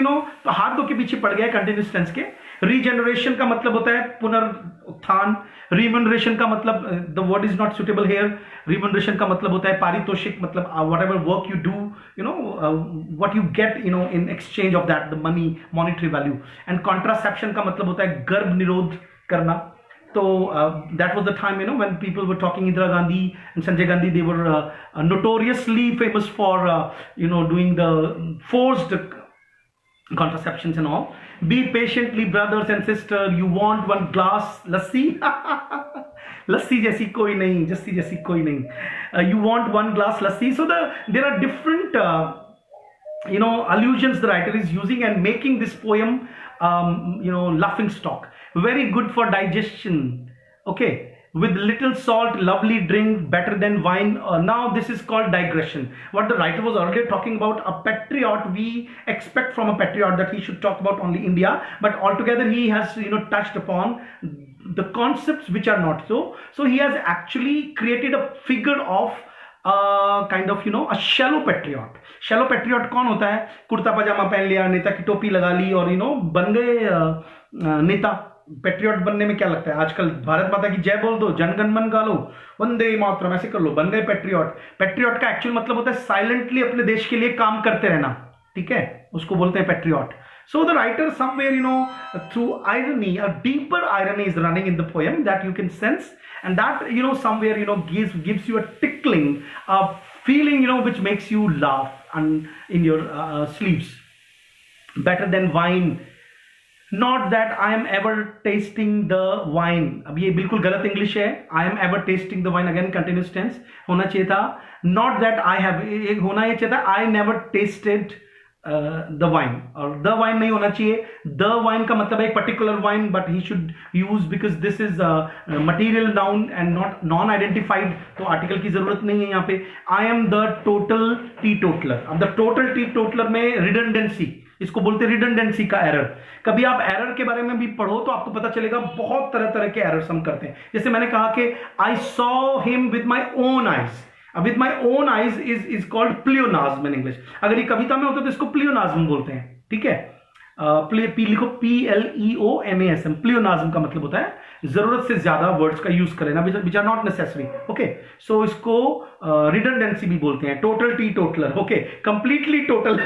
हाथ धो के पीछे पड़ गया है कंटिन्यूस टेंस के। रीजनरेशन का मतलब होता है पुनरुत्थान। रिम्यूनरेशन का मतलब the word is not suitable here. Remuneration का मतलब होता है पारितोषिक, मतलब whatever work you do, what you get in exchange of that, the money, monetary value. And contraception का मतलब होता है गर्भ निरोध करना। So that was the time when people were talking, Indira Gandhi and Sanjay Gandhi, they were notoriously famous for doing the forced contraceptions and all. Be patiently, brothers and sisters, you want one glass lassi? लस्सी जैसी कोई नहीं, जस्सी जैसी कोई नहीं। You want one glass lassi? So there are different allusions the writer is using and making this poem laughing stock. Very good for digestion. Okay, with little salt, lovely drink, better than wine. Now this is called digression. What the writer was already talking about, a patriot, we expect from a patriot that he should talk about only India, but altogether he has touched upon the concepts which are not so. So he has actually created a figure of kind of a shallow patriot. Shallow patriot कौन होता है? कुर्ता पजामा पहन लिया, नेता की टोपी लगा ली और बन गए नेता। पेट्रियट बनने में क्या लगता है? आजकल भारत माता की जय बोल दो, जनगण मन गा लो, वंदे मातरम ऐसे कर लो, बन गए पेट्रियट। पेट्रियट का एक्चुअल मतलब होता है साइलेंटली अपने देश के लिए काम करते रहना, ठीक है, उसको बोलते हैं patriot. So the writer somewhere through irony, a deeper irony is running in the poem that you can sense, and that somewhere gives you a tickling, a feeling which makes you laugh and in your sleeves. Better than wine, not that I am ever tasting the wine. अब ये बिल्कुल गलत English है। I am ever tasting the wine, again continuous tense होना चाहिए था। Not that I have, होना ये चाहिए था I never tasted the wine, और the wine नहीं होना चाहिए। the wine का मतलब है एक particular wine, but he should use because this is a material noun and not non-identified, तो article की जरूरत नहीं है यहाँ पे। I am the total teetotaler। अब the total teetotaler में redundancy, इसको बोलते हैं रिडंडेंसी का एरर। कभी आप एरर के बारे में भी पढ़ो तो आपको पता चलेगा बहुत तरह तरह के एरर्स हम करते हैं। जैसे मैंने कहा कि I saw him with my own eyes. अब with my own eyes is called pleonasm in English. अगर ये कविता में होता तो इसको प्लियोनाज्म बोलते हैं, ठीक है। लिखो PLEONASM। प्लियोनाज्म का मतलब होता है जरूरत से ज्यादा वर्ड्स का यूज कर लेना, which are not necessary. Okay, so इसको रिडंडेंसी भी बोलते हैं। Total T totaller, okay, completely total,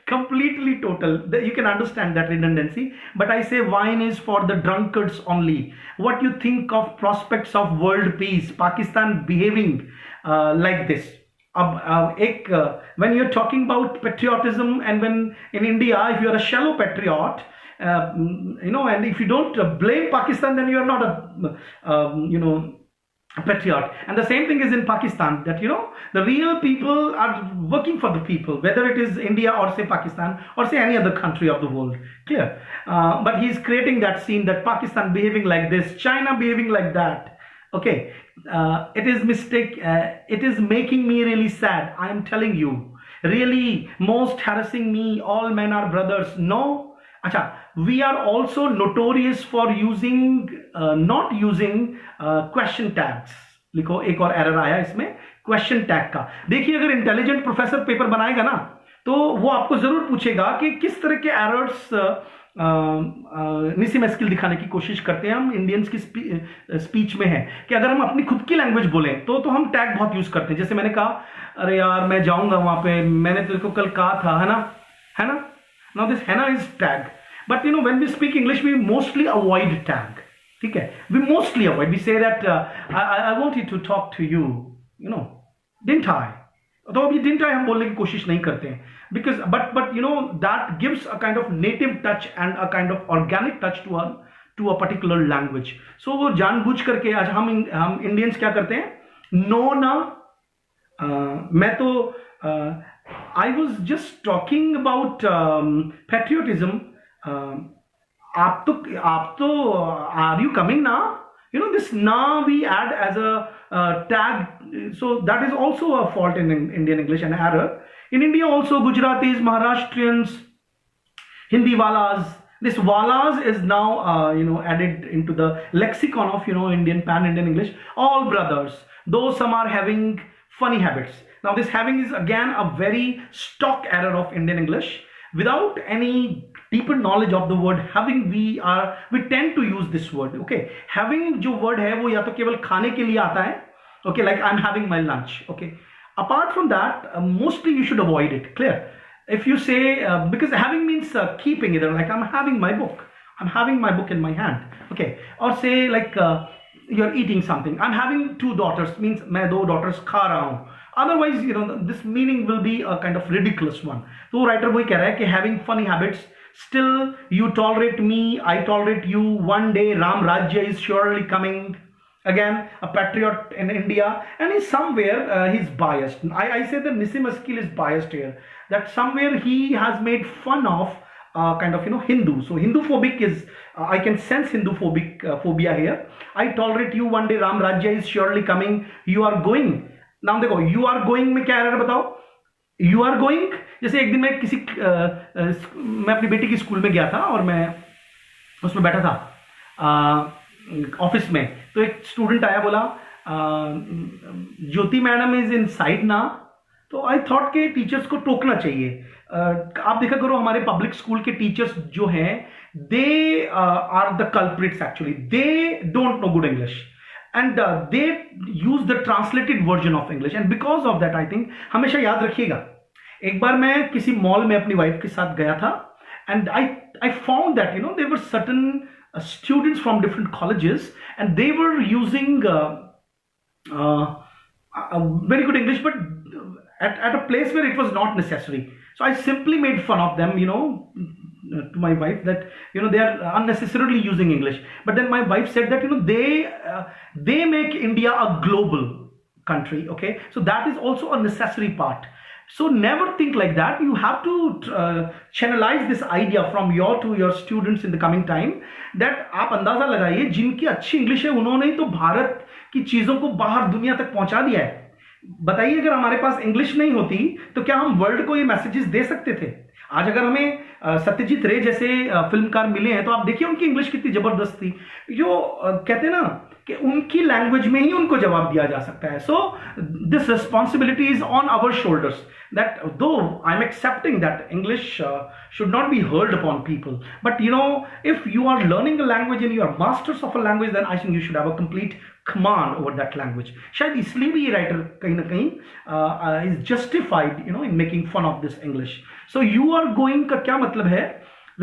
completely total, you can understand that redundancy, but I say wine is for the drunkards only. What you think of prospects of world peace, Pakistan behaving like this? अब एक when you're talking about patriotism, and when in India if you are a shallow patriot, and if you don't blame Pakistan, then you are not a patriot. And the same thing is in Pakistan, that the real people are working for the people, whether it is India or say Pakistan or say any other country of the world, clear. But he is creating that scene that Pakistan behaving like this, China behaving like that, Okay, it is mistake. It is making me really sad. I am telling you, really, most harassing me. All men are brothers. No, अच्छा. We are also notorious for using, not using question tags. लिखो, एक और error आया इसमें question tag का. देखिए, अगर intelligent professor paper बनाएगा ना, तो वो आपको जरूर पूछेगा कि किस तरह के एरर्स निसी मस्किल दिखाने की कोशिश करते हैं हम इंडियंस की स्पीच में है कि अगर हम अपनी खुद की लैंग्वेज बोलें तो हम टैग बहुत यूज करते हैं. जैसे मैंने कहा, अरे यार मैं जाऊंगा वहां पे, मैंने तेरे को कल कहा था, है ना. नाउ दिस है ना is tag, but when we speak English we mostly avoid tag. ठीक है, we mostly avoid. We say that I wanted to talk to you, didn't I. तो अभी डिडंट आई हम बोलने की कोशिश नहीं करते हैं, because but that gives a kind of native touch and a kind of organic touch to a particular language. So वो जानबूझ करके आज हम इंडियंस क्या करते हैं, नो ना. मैं तो I was just talking about patriotism. आप तो are you coming now? This na we add as a tag, so that is also a fault in Indian English, an error. In India also, Gujaratis, Maharashtrians, Hindi walas. This walas is now added into the lexicon of Indian pan-Indian English. All brothers, though some are having funny habits. Now this having is again a very stock error of Indian English. Without any deeper knowledge of the word having, we tend to use this word. Okay, having जो word है वो या तो केवल खाने के लिए आता है. Okay, like I'm having my lunch. Okay. Apart from that, mostly you should avoid it. Clear? If you say, because having means keeping, either like I'm having my book in my hand. Okay. Or say like you're eating something. I'm having 2 daughters, means मैं 2 daughters खा रहा हूँ. Otherwise, this meaning will be a kind of ridiculous one. तो writer वही कह रहा है कि having funny habits, still you tolerate me, I tolerate you. One day Ram Rajya is surely coming. Again, a patriot in India, and is somewhere he's biased. I say that Nissim Askil is biased here. That somewhere he has made fun of kind of Hindu. So Hindu phobic is I can sense Hindu phobic phobia here. I tolerate you. One day Ram Rajya is surely coming. You are going. नाम देखो, you are going में क्या error बताओ. You are going, जैसे एक दिन मैं अपनी बेटी की स्कूल में गया था और मैं उसमें बैठा था ऑफिस में. तो एक स्टूडेंट आया, बोला ज्योति मैडम इज इन साइड ना. तो आई थॉट के टीचर्स को टोकना चाहिए. आप देखा करो हमारे पब्लिक स्कूल के टीचर्स जो हैं, they are the culprits actually. They don't know good English and they use the translated version of English, and because of that I think हमेशा याद रखिएगा. एक बार मैं किसी मॉल में अपनी वाइफ के साथ गया था, and I found that there were certain students from different colleges, and they were using very good English, but at a place where it was not necessary. So I simply made fun of them, to my wife, that they are unnecessarily using English. But then my wife said that they make India a global country. Okay, so that is also a necessary part. So never think like that. You have to channelize this idea from your students in the coming time, that आप अंदाजा लगाइए जिनकी अच्छी English है उन्होंने ही तो भारत की चीजों को बाहर दुनिया तक पहुंचा दिया है. बताइए, अगर हमारे पास इंग्लिश नहीं होती तो क्या हम वर्ल्ड को ये मैसेजेस दे सकते थे? आज अगर हमें सत्यजीत रे जैसे फिल्मकार मिले हैं तो आप देखिए उनकी इंग्लिश कितनी जबरदस्त थी. जो कहते हैं ना कि उनकी लैंग्वेज में ही उनको जवाब दिया जा सकता है. So this responsibility is on our shoulders, that though I'm accepting that English should not be heard upon people, but if you are learning a language and you are masters of a language, then I think you should have a complete command over that language. शायद इसलिए भी ये writer कहीं ना कहीं is justified in making fun of this English. So you are going का क्या मतलब है?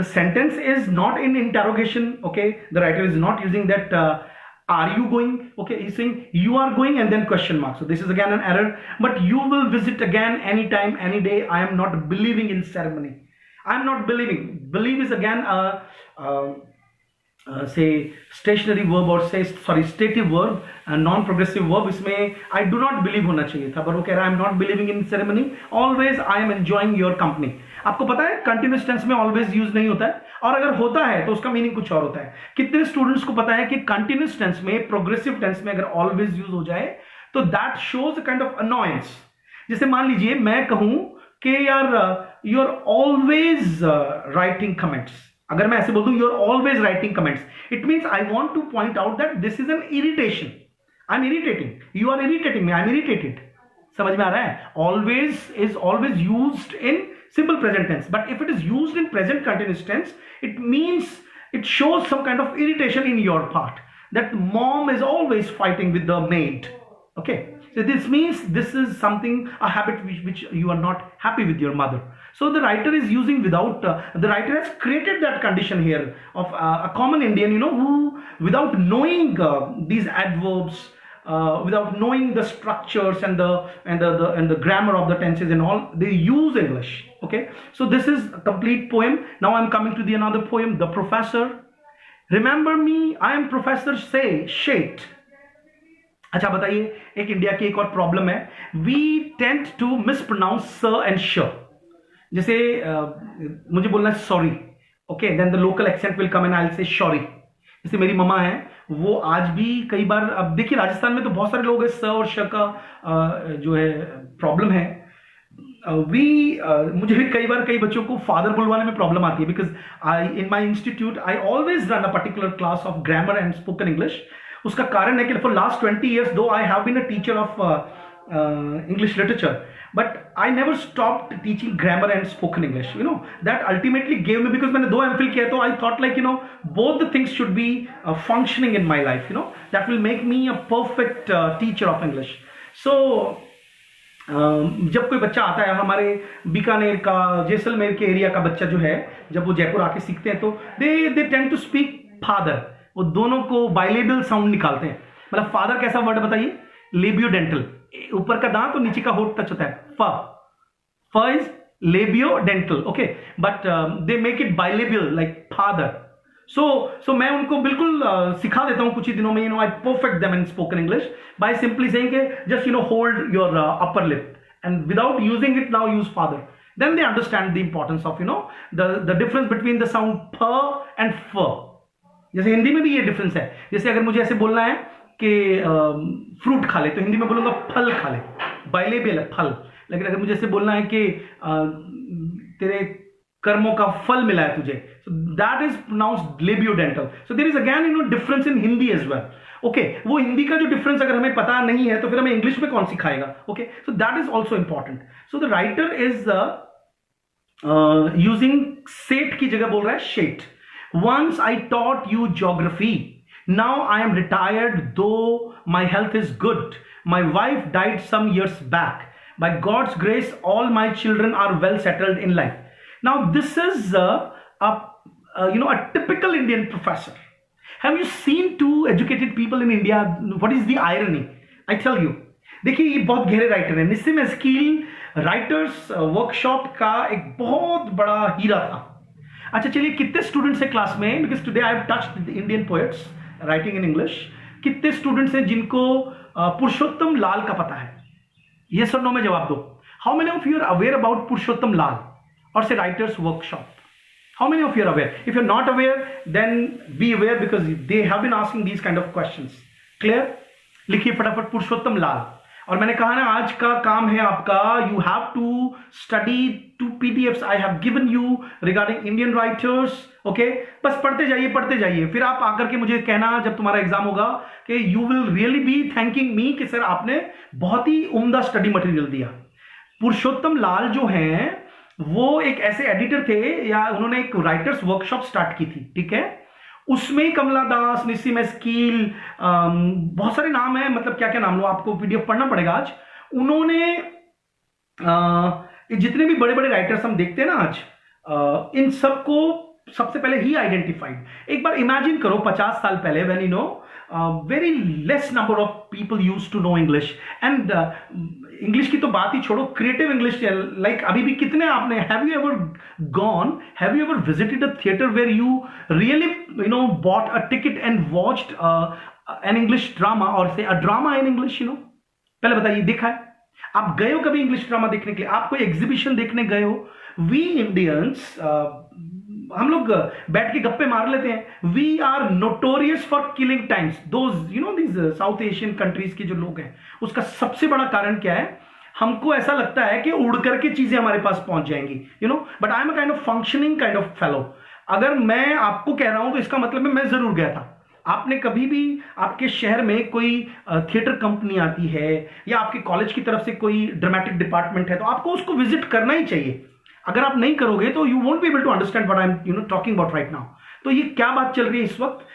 The sentence is not in interrogation. Okay, the writer is not using that are you going? Okay, he's saying you are going and then question mark. So this is again an error. But you will visit again anytime, any day. I am not believing in ceremony. I am not believing. Believe is again say stationary verb, or say stative verb, non-progressive verb. इसमें I do not believe होना चाहिए था, पर वो कह रहा है I am not believing in ceremony. Always I am enjoying your company. आपको पता है कंटिन्यूस टेंस में always यूज नहीं होता है. और अगर होता है तो उसका मीनिंग कुछ और होता है। कितने स्टूडेंट्स को पता है कि कंटिन्यूस टेंस में, प्रोग्रेसिव टेंस में अगर ऑलवेज यूज हो जाए तो that shows a kind of annoyance. जैसे मान लीजिए मैं कहूं कि यार you are always writing comments, अगर मैं ऐसे बोल दूं you are always writing comments, it means I want to point out that this is an irritation, I am irritating, you are irritating me, I am irritated. समझ में आ रहा है? Always is always used in simple present tense, but if it is used in present continuous tense, it means it shows some kind of irritation in your part, that mom is always fighting with the maid. Okay, so this means this is something, a habit which you are not happy with your mother. So the writer is using without the writer has created that condition here of a common Indian, you know, who without knowing these adverbs, without knowing the structures and the grammar of the tenses and all, they use English. Okay, so this is a complete poem. Now I'm coming to the another poem, The Professor. Remember me, I am Professor say Shate. अच्छा बताइए, एक India की एक और problem है, we tend to mispronounce sir and sh. जैसे मुझे बोलना है sorry, okay, then the local accent will come and I will say sorry. जैसे मेरी मम्मा है, वो आज भी कई बार, अब देखिए राजस्थान में तो बहुत सारे लोग हैं स और श का जो है प्रॉब्लम है। मुझे भी कई बार कई बच्चों को फादर बुलवाने में प्रॉब्लम आती है, because I in my institute I always run a particular class of grammar and spoken English. उसका कारण है कि for last 20 years though I have been a teacher of English literature, but I never stopped teaching grammar and spoken English. You know, that ultimately gave me, because मैंने 2 MPhil किया, तो I thought like, you know, both the things should be functioning in my life. You know, that will make me a perfect teacher of English. So जब कोई बच्चा आता है, हमारे बीकानेर का, जैसलमेर के एरिया का बच्चा जो है, जब वो जयपुर आके सीखते हैं तो they tend to speak father, वो दोनों को बाइलेबियल साउंड निकालते हैं। मतलब फादर कैसा वर्ड बताइए? लेबियोडेंटल, ऊपर का दांत और नीचे का होठ टच होता है, f is labiodental, okay, but they make it bilabial like father. सो मैं उनको बिल्कुल सिखा देता हूं कुछ ही दिनों में, you know, I perfect them in spoken English by simply saying के just, you know, hold your upper lip and without using it now use father, then they understand the importance of, you know, the difference between the sound f and f. जैसे हिंदी में भी ये difference है, जैसे अगर मुझे ऐसे बोलना है कि फ्रूट खा ले, तो हिंदी में बोलूंगा फल खा ले, बाइलेबियल है फल। लेकिन अगर मुझे ऐसे बोलना है कि तेरे कर्मों का फल मिला है तुझे, so that is pronounced labiodental. So there is again, you know, difference in Hindi as well. Okay, वो हिंदी का जो डिफरेंस अगर हमें पता नहीं है तो फिर हमें इंग्लिश में कौन सिखाएगा? Okay, so that is also important. So the writer is using Sate की जगह बोल रहा है shate. Once I taught you geography. Now I am retired, though my health is good. My wife died some years back. By God's grace, all my children are well settled in life. Now this is a typical Indian professor. Have you seen two educated people in India? What is the irony? I tell you. देखिए, ये बहुत गहरे writer है। निस्सिम एस्कील writers workshop का एक बहुत बड़ा हीरा था। अच्छा चलिए, कितने स्टूडेंट्स हैं क्लास में? Because today I have touched the Indian poets writing in English. कितने स्टूडेंट्स हैं जिनको पुरुषोत्तम लाल का पता है? यस और नो में जवाब दो। How many of you are aware about Purushottam Lal और से writers workshop? How many of you are aware? If you are not aware then be aware, because they have been asking these kind of questions. Clear? लिखिए फटाफट पुरुषोत्तम लाल। और मैंने कहा ना, आज का काम है आपका, you have to study 2 PDFs I have given you regarding Indian writers. Okay, बस पढ़ते जाइए, फिर आप आकर के मुझे कहना जब तुम्हारा एग्जाम होगा कि you will really be thanking मी कि सर आपने बहुत ही उम्दा स्टडी मटेरियल दिया। पुरुषोत्तम लाल जो हैं वो एक ऐसे एडिटर थे, या उन्होंने एक राइटर्स वर्कशॉप स्टार्ट की थी, ठीक है? उसमें कमला दास, निस्सिम एस्कील, बहुत सारे नाम हैं, मतलब क्या क्या नाम लो, आपको PDF पढ़ना पड़ेगा आज। उन्होंने जितने भी बड़े बड़े राइटर्स हम देखते हैं ना आज, इन सबको सबसे पहले ही आइडेंटिफाइड। एक बार इमेजिन करो 50 साल पहले, when you know very less number of people used to know English, एंड इंग्लिश की तो बात ही छोड़ो, क्रिएटिव इंग्लिश, लाइक अभी भी कितने आपने, have you ever visited a theatre where you really, you know, bought a ticket and watched an English drama, और say a drama in English, you know? पहले बताइए, देखा है? आप गए हो कभी इंग्लिश ड्रामा देखने के लिए? आप कोई एग्जीबिशन देखने गए हो? वी इंडियंस हम लोग बैठ के गप्पे मार लेते हैं. We are notorious for killing times. Those you know these South Asian countries के जो लोग हैं, उसका सबसे बड़ा कारण क्या है? हमको ऐसा लगता है कि उड़ करके चीजें हमारे पास पहुंच जाएंगी, you know. But I am a kind of functioning kind of fellow. अगर मैं आपको कह रहा हूं तो इसका मतलब है मैं जरूर गया था. आपने कभी भी आपके शहर में कोई थिएटर कंपनी आती है या आपके कॉलेज की तरफ से कोई ड्रामेटिक डिपार्टमेंट है, तो आपको उसको विजिट करना ही चाहिए. अगर आप नहीं करोगे तो you won't be able to understand what I am you know talking about right now. तो ये क्या बात चल रही है इस वक्त?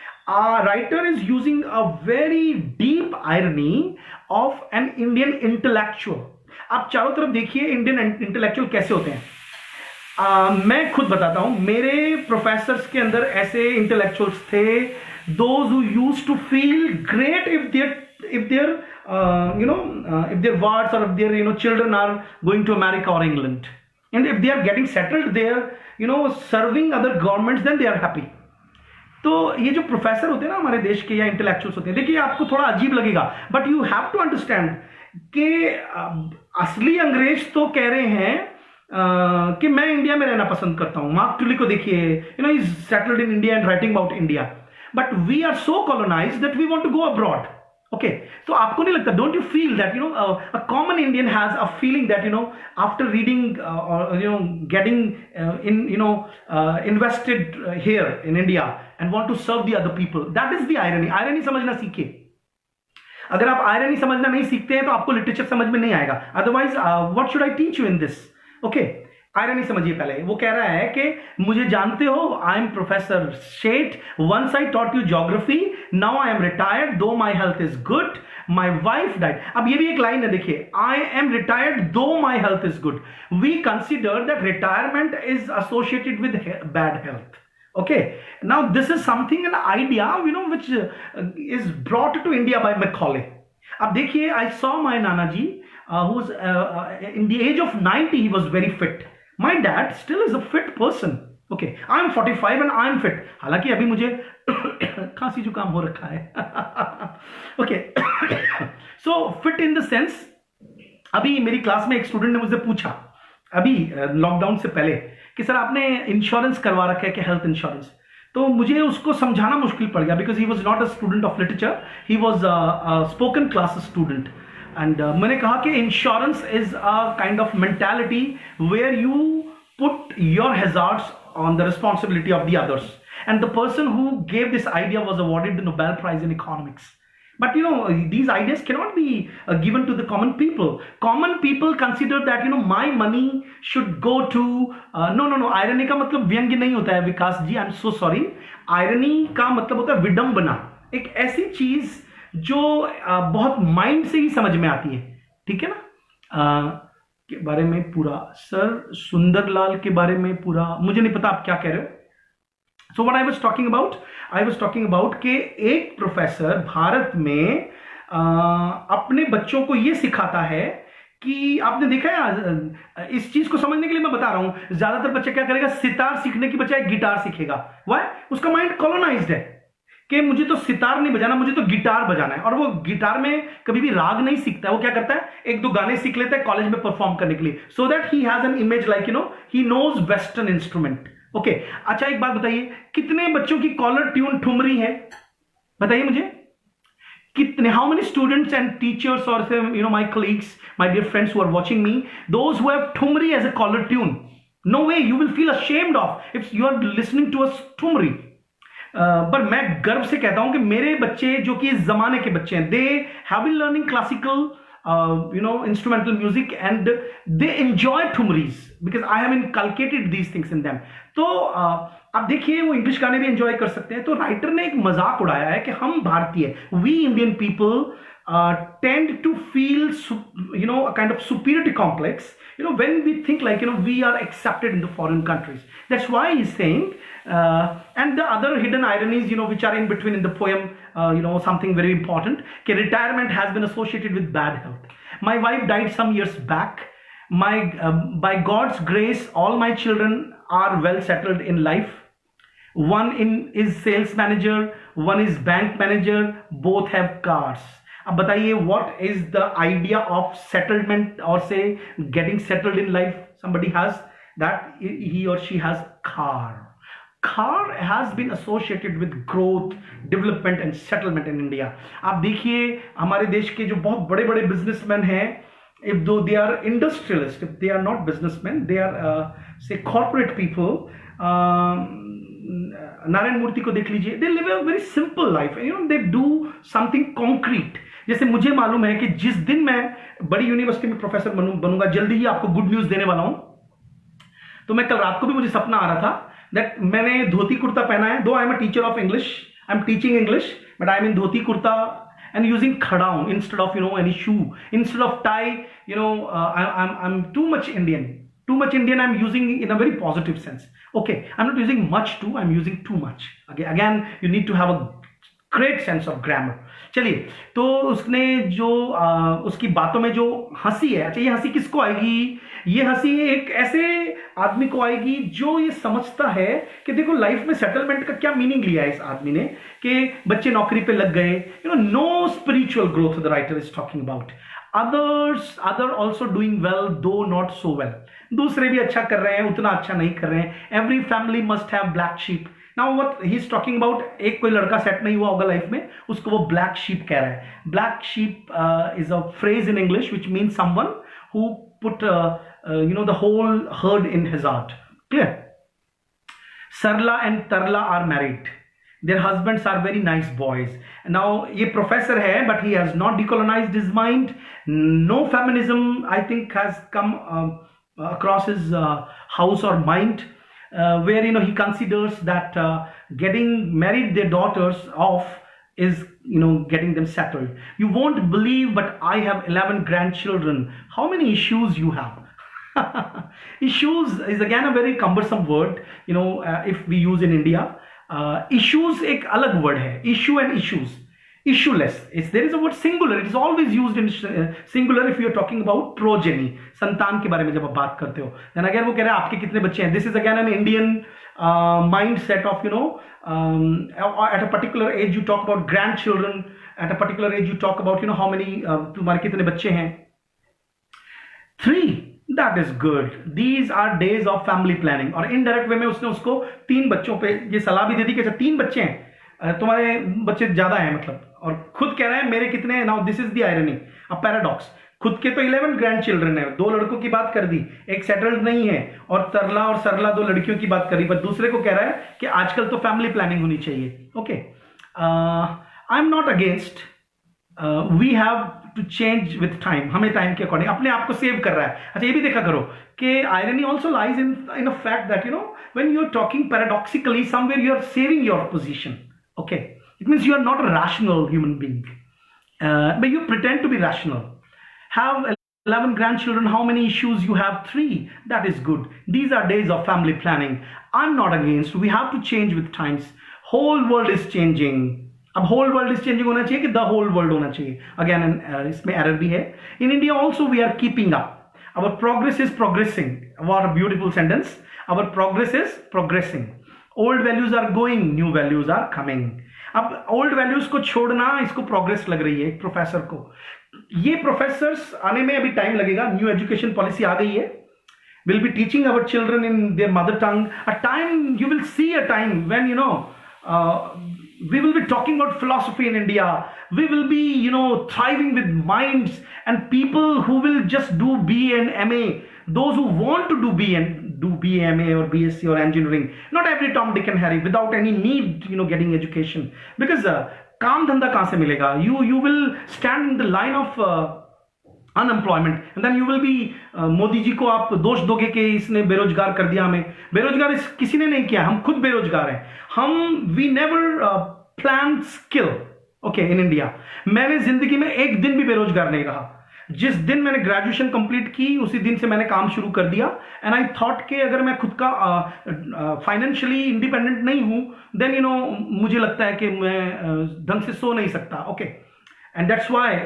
Writer is using a very deep irony of an Indian intellectual. आप चारों तरफ देखिए इंडियन इंटेलेक्चुअल कैसे होते हैं. मैं खुद बताता हूं, मेरे प्रोफेसर्स के अंदर ऐसे इंटेलेक्चुअल्स थे, those who used to feel great if their if their wards or if their children are going to America or England, and if they are getting settled there, serving other governments, then they are happy. तो ये जो professor होते हैं ना हमारे देश के या इंटेलेक्चुअल्स होते हैं, देखिए आपको थोड़ा अजीब लगेगा, but you have to understand कि असली अंग्रेज तो कह रहे हैं कि मैं इंडिया में रहना पसंद करता हूं. मार्क टुली को देखिए, is settled in India and writing about India. But we are so colonised that we want to go abroad. Okay, तो आपको नहीं लगता, don't you feel that a common Indian has a feeling that after reading और getting in invested here in India and want to serve the other people. That is the irony. Irony समझना सीखिए. अगर आप irony समझना नहीं सीखते हैं तो आपको लिटरेचर समझ में नहीं आएगा. Otherwise what should I teach you in this? Okay, irony समझिए पहले. वो कह रहा है कि मुझे जानते हो, I am professor Shet, once I taught you geography, now I am retired though my health is good, my wife died. अब ये भी एक लाइन है, देखिए, आई am retired though my health is good. We consider that retirement is associated with bad health. Okay, now this is something, an idea, which is brought to India by Macaulay. अब देखिए, I saw my Nana ji, who's in the age of 90, he was very fit. My dad still is a fit person. Okay, I am 45 and I am fit. हालांकि अभी मुझे खांसी जुकाम हो रखा है. Okay, so fit in the sense, अभी मेरी क्लास में एक स्टूडेंट ने मुझसे पूछा अभी लॉकडाउन से पहले कि सर आपने इंश्योरेंस करवा रखा है कि हेल्थ इंश्योरेंस. तो मुझे उसको समझाना मुश्किल पड़ गया, because he was not a student of literature, he was spoken class student. And मैंने कहा कि insurance is a kind of mentality where you put your hazards on the responsibility of the others. And the person who gave this idea was awarded the Nobel prize in economics. But these ideas cannot be given to the common people. Common people consider that my money should go to no. Irony का मतलब व्यंग्य नहीं होता है Vikas ji, I am so sorry. Irony का मतलब होता है विडंबना, एक ऐसी चीज जो बहुत माइंड से ही समझ में आती है. ठीक है ना? के बारे में पूरा सर सुंदरलाल के बारे में पूरा मुझे नहीं पता आप क्या कह रहे हो. So what I was talking about कि एक प्रोफेसर भारत में अपने बच्चों को ये सिखाता है कि आपने देखा है, इस चीज को समझने के लिए मैं बता रहा हूं, ज्यादातर बच्चा क्या करेगा, सितार सीखने की बजाय गिटार सीखेगा. वाह, उसका माइंड कॉलोनाइज्ड है कि मुझे तो सितार नहीं बजाना, मुझे तो गिटार बजाना है. और वो गिटार में कभी भी राग नहीं सीखता है. वो क्या करता है, एक दो गाने सीख लेता है कॉलेज में परफॉर्म करने के लिए, so that he has an image like he knows western instrument. Okay, अच्छा एक बात बताइए, कितने बच्चों की कॉलर ट्यून ठुमरी है? बताइए मुझे कितने. How many students and teachers और my colleagues, my dear friends who are watching me, those who have thumri as a caller tune? No way, you will feel ashamed of if you are listening to a thumri. पर मैं गर्व से कहता हूं कि मेरे बच्चे जो कि इस जमाने के बच्चे हैं, they have been learning classical instrumental music and they enjoy thumris because I have inculcated these things in them. तो अब देखिए, वो इंग्लिश गाने भी एंजॉय कर सकते हैं. तो राइटर ने एक मजाक उड़ाया है कि हम भारतीय, we Indian people tend to feel a kind of superiority complex when we think like we are accepted in the foreign countries. That's why he's saying and the other hidden ironies which are in between in the poem, something very important, कि retirement has been associated with bad health. My wife died some years back. By God's grace all my children are well settled in life. One is sales manager, one is bank manager, both have cars. अब बताइए, what is the idea of settlement or say getting settled in life? Somebody has that, he or she has car. car has been associated with growth, development and settlement in India. आप देखिए हमारे देश के जो बहुत बड़े बड़े businessman हैं, if though they are industrialists, if they are not businessmen, they are say corporate people. Narayan मूर्ति को देख लीजिए, they live a very simple life, you know, they do something concrete. जैसे मुझे मालूम है कि जिस दिन मैं बड़ी यूनिवर्सिटी में प्रोफेसर बनूंगा, जल्दी ही आपको गुड न्यूज देने वाला हूं, तो मैं कल रात को भी मुझे सपना आ रहा था दैट मैंने धोती कुर्ता पहना है, दो आई am a teacher of English, I am teaching English, but I am in dhoti kurta and using khadaun instead of, you know, any shoe, instead of tie, you know, I'm too much Indian. I'm using in a very positive sense. Okay, I'm not using much too, I'm using too much. Again, you need to have a great sense of grammar. चलिए, तो उसने जो उसकी बातों में जो हंसी है, अच्छा ये हंसी किसको आएगी? ये हंसी एक ऐसे आदमी को आएगी जो ये समझता है कि देखो लाइफ में सेटलमेंट का क्या मीनिंग लिया है इस आदमी ने, कि बच्चे नौकरी पे लग गए, you know, know spiritual growth the writer is talking about. Other also doing well दो नॉट सो वेल. दूसरे भी अच्छा कर रहे हैं, उतना अच्छा नहीं कर रहे हैं. Every family must have black sheep. Now what he is talking about, एक कोई लड़का सेट नहीं हुआ होगा लाइफ में, उसको वो ब्लैक शीप कह रहा है. Black sheep is a phrase in English which means someone who put the whole herd in hazard. Clear? Sarla and Tarla are married. Their husbands are very nice boys. Now ये professor है, but he has not decolonized his mind. No feminism, I think, has come across his house or mind, where, you know, he considers that getting married their daughters off is, you know, getting them settled. You won't believe, but I have 11 grandchildren. How many issues you have? Issues is again a very cumbersome word, you know, if we use in India. Issues एक अलग word है. Issue and issues. Issueless. There is a word singular. It is always used in singular if you are talking about progeny. संतान के बारे में जब आप बात करते हो. Then again वो कह रहे हैं आपके कितने बच्चे हैं. This is again an Indian mindset of, you know, at a particular age you talk about grandchildren. At a particular age you talk about, you know, how many तुम्हारे कितने बच्चे हैं. 3. That is good. These are days of family planning. और indirect way में उसने उसको 3 बच्चों पे ये सलाह भी दे दी कि अच्छा 3 बच्चे हैं, तुम्हारे बच्चे ज्यादा हैं मतलब, और खुद कह रहे हैं मेरे कितने हैं. Now this is the irony, a paradox. खुद के तो 11 ग्रैंड चिल्ड्रन है, 2 लड़कों की बात कर दी, एक सेटल्ड नहीं है, और तरला और सरला 2 लड़कियों की बात करी, पर दूसरे को कह रहा है कि आजकल तो फैमिली प्लानिंग होनी चाहिए. Okay, I am not against, we have to change with time. हमें टाइम के अकॉर्डिंग अपने आप को सेव कर रहा है. अच्छा ये भी देखा करो कि irony also lies in a fact that, you know, when you are talking paradoxically somewhere you are saving your position. Okay, it means you are not a rational human being, but you pretend to be rational. Have 11 grandchildren, how many issues you have? 3. That is good. These are days of family planning. I'm not against. We have to change with times. Whole world is changing. अब whole world is changing होना चाहिए कि the whole world होना चाहिए. Again, इसमें error भी है. In India also we are keeping up. Our progress is progressing. What a beautiful sentence. Our progress is progressing. Old values are going, new values are coming. अब old values को छोड़ना, इसको progress लग रही है एक प्रोफेसर को. ये प्रोफेसर्स आने में अभी टाइम लगेगा. न्यू एजुकेशन पॉलिसी आ गई है. Will be teaching our children in their mother tongue. A time, you will see a time when, you no, we will be talking about philosophy in India. We will be, you know, thriving with minds and people who will just do BA and MA. Those who want to do BA, MA or BSc or engineering. Not every Tom, Dick and Harry without any need, you know, getting education. Because काम धंधा कहाँ से मिलेगा? You will stand in the line of unemployment and then you will be. Modi ji को आप दोष दोगे कि इसने बेरोजगार कर दिया हमें. बेरोजगार किसी ने नहीं किया, हम खुद बेरोजगार हैं. We never plan skill. Okay, in India मैंने जिंदगी में एक दिन भी बेरोजगार नहीं रहा. जिस दिन मैंने ग्रेजुएशन कंप्लीट की उसी दिन से मैंने काम शुरू कर दिया. एंड आई थॉट कि अगर मैं खुद का फाइनेंशियली इंडिपेंडेंट नहीं हूं, देन, यू नो, मुझे लगता है कि मैं ढंग से सो नहीं सकता. Okay, and that's why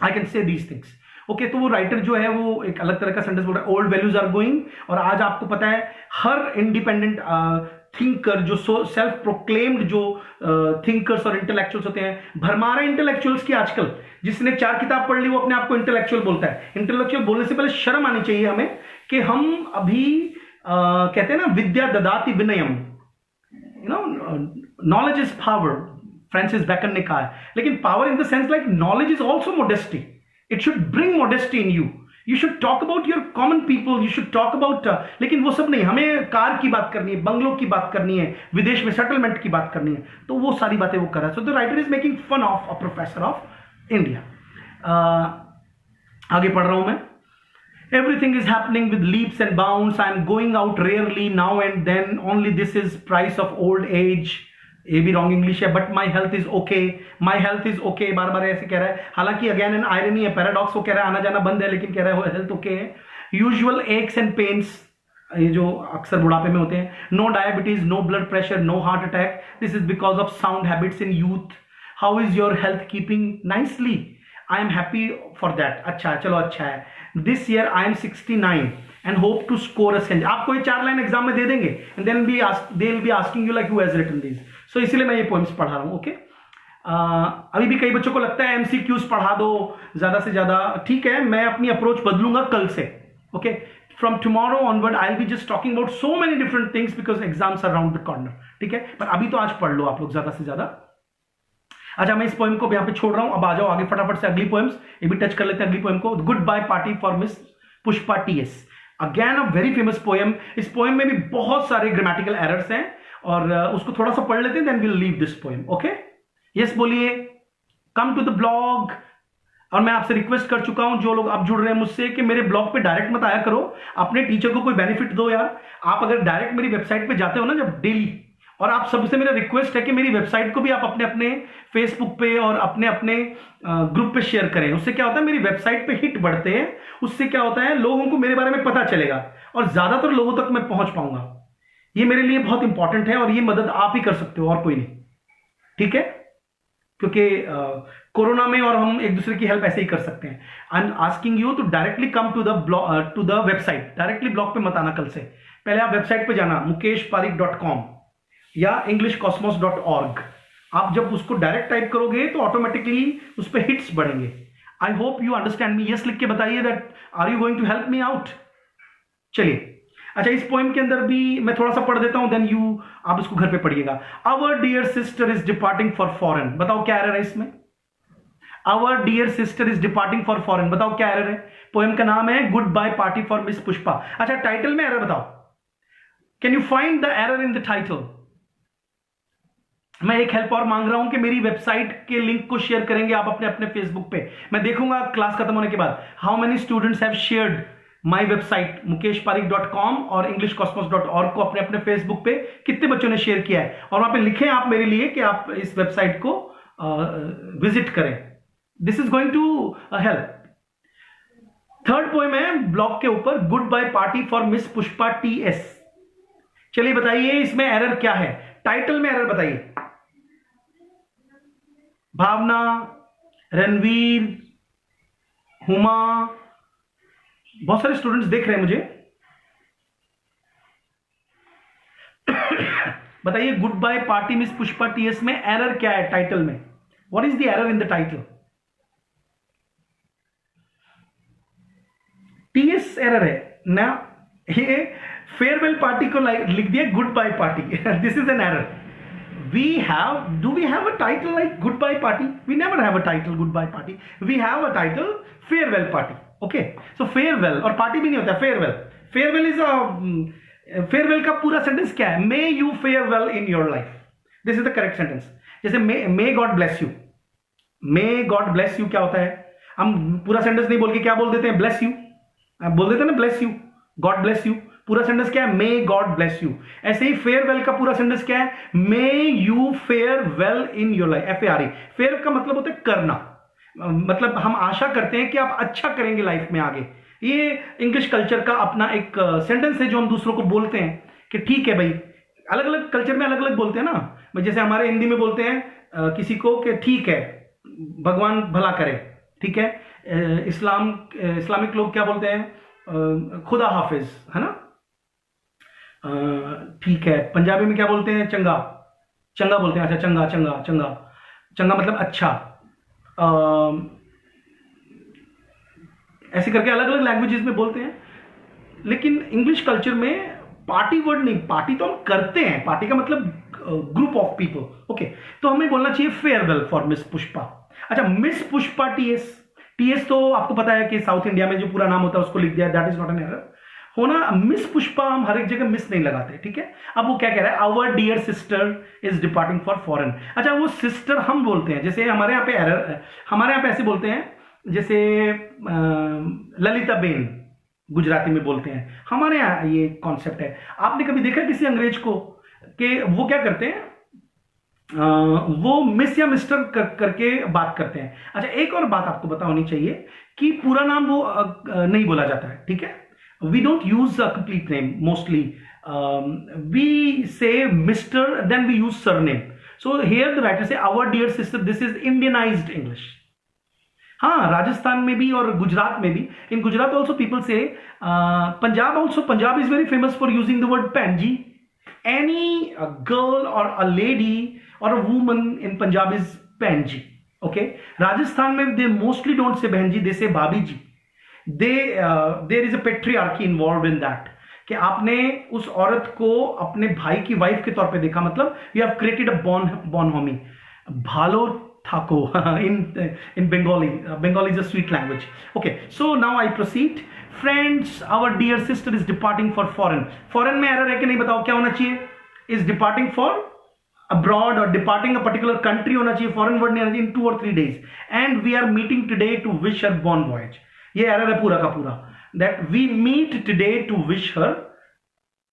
I can say these things. Okay, तो वो राइटर जो है वो एक अलग तरह का सेंटेंस बोल रहा है, ओल्ड वैल्यूज आर गोइंग. और आज आपको पता है हर इंडिपेंडेंट थिंकर, जो सेल्फ प्रोक्लेम्ड जो थिंकर्स और इंटेलेक्चुअल्स होते हैं, भरमार है इंटेलेक्चुअल्स की आजकल. जिसने 4 किताब पढ़ ली वो अपने आप को इंटेलेक्चुअल बोलता है. इंटेलेक्चुअल बोलने से पहले शर्म आनी चाहिए हमें कि हम अभी कहते हैं ना, विद्या ददाति विनयम, you know, knowledge is power, Francis Bacon ने कहा है. लेकिन power in the sense like knowledge is also modesty. It should bring modesty in you. You should talk about your common people, you should talk about, लेकिन वो सब नहीं. हमें car की बात करनी है, बंगलों की बात करनी है, विदेश में सेटलमेंट की बात करनी है, तो वो सारी बातें वो कर रहा है. So the writer is making fun of a professor of India. आगे पढ़ रहा हूं मैं. Everything is happening with leaps and bounds. I am going out rarely now and then. Only this is price of old age. ये भी wrong English है. But my health is okay, my health is okay, बार बार ऐसे कह रहा है. हालांकि अगेन एन आयरनी है, पैराडॉक्स. वो कह रहा है आना जाना बंद है, लेकिन कह रहा है हेल्थ ओके है. यूजुअल एक्स एंड पेन्स, ये जो अक्सर बुढ़ापे में होते हैं. No diabetes, no blood pressure, no heart attack. This is because of sound habits in youth. How is your health keeping? Nicely. I am happy for that. अच्छा, चलो अच्छा है. This year I am 69 and hope to score a century. आपको ये 4 line exam में दे देंगे and then they will be asking you like who has written this. So इसीलिए मैं ये पोएम्स पढ़ा रहा हूं. ओके. अभी भी कई बच्चों को लगता है एमसीक्यूज पढ़ा दो ज्यादा से ज्यादा. ठीक है, मैं अपनी अप्रोच बदलूंगा कल से. Okay, from tomorrow onward I will be just talking about so many different things because exams are around the corner. ठीक है, पर अभी तो आज पढ़ लो आप लोग ज्यादा से ज्यादा. अच्छा, मैं इस पोएम को यहां पे छोड़ रहा हूं. अब आ जाओ आगे फटाफट से अगली पोएम्स. ये भी टच कर लेते हैं अगली पोएम को. Goodbye party for miss Pushpa TS. Again a very famous poem. इस पोएम में भी बहुत सारे ग्रामेटिकल एरर्स हैं और उसको थोड़ा सा पढ़ लेते हैं, then will leave this poem. Okay, yes बोलिए. Come to the blog. और मैं आपसे रिक्वेस्ट कर चुका हूं, जो लोग अब जुड़ रहे हैं मुझसे, कि मेरे ब्लॉग पे डायरेक्ट मत आया करो. अपने टीचर को कोई बेनिफिट दो यार. आप अगर डायरेक्ट मेरी वेबसाइट पे जाते हो ना जब डेली, और आप सबसे मेरा रिक्वेस्ट है कि मेरी वेबसाइट को भी आप अपने अपने फेसबुक पे और अपने अपने ग्रुप पे शेयर करें. उससे क्या होता है, मेरी वेबसाइट पे हिट बढ़ते हैं. उससे क्या होता है, लोगों को मेरे बारे में पता चलेगा और ज्यादातर लोगों तक मैं पहुंच पाऊंगा. ये मेरे लिए बहुत इंपॉर्टेंट है और ये मदद आप ही कर सकते हो और कोई नहीं. ठीक है, क्योंकि कोरोना में और हम एक दूसरे की हेल्प ऐसे ही कर सकते हैं. I am asking you to directly come to the website. Directly blog पे मत आना कल से. पहले आप वेबसाइट पे जाना, mukeshparik.com या englishcosmos.org. आप जब उसको डायरेक्ट टाइप करोगे तो ऑटोमेटिकली उस पर हिट्स बढ़ेंगे. I hope you understand me. Yes लिख के बताइए that are you going to help me out. चलिए. अच्छा, इस पोएम के अंदर भी मैं थोड़ा सा पढ़ देता हूं, देन आप इसको घर पे पढ़िएगा. Our dear sister is departing for foreign. बताओ क्या एरर है इसमें. Our dear sister is departing for foreign. बताओ क्या एरर है. पोएम का नाम है goodbye party for miss Pushpa. अच्छा, टाइटल में एरर बताओ. Can you find the error in the title. मैं एक हेल्प और मांग रहा हूं कि मेरी वेबसाइट के लिंक को शेयर करेंगे आप अपने अपने फेसबुक पे. मैं देखूंगा क्लास खत्म होने के बाद how many students have shared my website mukeshparik.com और englishcosmos.org को अपने अपने फेसबुक पे. कितने बच्चों ने शेयर किया है, और वहां पे लिखें आप मेरे लिए कि आप इस वेबसाइट को विजिट करें. This is going to help. Third poem है ब्लॉग के ऊपर, goodbye party for miss Pushpa TS. चलिए बताइए इसमें एरर क्या है. टाइटल में एरर बताइए. भावना, रणवीर, हुमा, बहुत सारे स्टूडेंट्स देख रहे हैं मुझे. बताइए goodbye party miss Pushpa TS में एरर क्या है टाइटल में. What is the error in the title. TS error है ना. ये फेयरवेल पार्टी को लिख दिया goodbye party. This is an error. do we have a title like goodbye party? We never have a title goodbye party. We have a title farewell party. Okay, so farewell और party भी नहीं होता. farewell is a farewell का पूरा sentence क्या है. may you fare well in your life. this is the correct sentence. जैसे may God bless you. may God bless you क्या होता है. हम पूरा सेंटेंस नहीं बोल के क्या बोल देते हैं, bless you. बोल देते हैं ना bless you, God bless you. पूरा सेंटेंस क्या है, मे गॉड ब्लेस यू. ऐसे ही फेयरवेल का पूरा सेंटेंस क्या है, may you fair well in your life. FARE. Fair का मतलब होता है करना. मतलब हम आशा करते हैं कि आप अच्छा करेंगे लाइफ में आगे. ये इंग्लिश कल्चर का अपना एक सेंटेंस है जो हम दूसरों को बोलते हैं कि ठीक है भाई. अलग अलग कल्चर में अलग अलग बोलते हैं ना. जैसे हमारे हिंदी में बोलते हैं किसी को कि ठीक है, भगवान भला करे. ठीक है. इस्लामिक लोग क्या बोलते हैं, खुदा हाफिज, है ना. ठीक है. पंजाबी में क्या बोलते हैं, चंगा चंगा बोलते हैं. अच्छा, चंगा चंगा चंगा चंगा मतलब अच्छा. ऐसे करके अलग अलग लैंग्वेजेस में बोलते हैं. लेकिन इंग्लिश कल्चर में पार्टी वर्ड नहीं, पार्टी तो हम करते हैं, पार्टी का मतलब ग्रुप ऑफ पीपल, ओके। तो हमें बोलना चाहिए फेयरवेल फॉर मिस पुष्पा। अच्छा, मिस पुष्पा टीएस, टीएस तो आपको पता है कि साउथ इंडिया में जो पूरा नाम होता है उसको लिख दिया, that is not an error होना। मिस पुष्पा हम हर एक जगह मिस नहीं लगाते, ठीक है। अब वो क्या कह रहा है, our dear sister is departing for foreign. अच्छा, वो सिस्टर हम बोलते हैं, जैसे हमारे यहाँ पे एरर, हमारे यहाँ पे ऐसे बोलते हैं जैसे ललिता बेन गुजराती में बोलते हैं, हमारे यहाँ ये कॉन्सेप्ट है। आपने कभी देखा किसी अंग्रेज को कि वो क्या करते हैं, वो मिस या मिस्टर करके बात करते हैं। अच्छा, एक और बात आपको पता होनी चाहिए कि पूरा नाम वो नहीं बोला जाता है, ठीक है। We don't use a complete name mostly, we say mister then we use surname. So here the writer say our dear sister, this is Indianised English. हाँ, राजस्थान में भी और गुजरात में भी, इन गुजरात ऑल्सो पीपल से, Punjab also, Punjab is very famous for using the word पैन जी। any girl or a lady or a woman in Punjab is Panji, okay. Rajasthan mein they mostly don't say Bhenji, they say Bhabhi ji. There is a patriarchy involved in that कि आपने उस औरत को अपने भाई की wife के तौर पे देखा, मतलब you have created a bonhomie, भालो ठाको in Bengali. Bengali is a sweet language, okay. So now I proceed. Friends, our dear sister is departing for foreign. Foreign में एरर है कि नहीं बताओ, क्या होना चाहिए, is departing for abroad or departing a particular country होना चाहिए, foreign word नहीं आना चाहिए, in 2 or 3 days. And we are meeting today to wish her bon voyage. ये एरर है पूरा का पूरा, that we meet today to wish her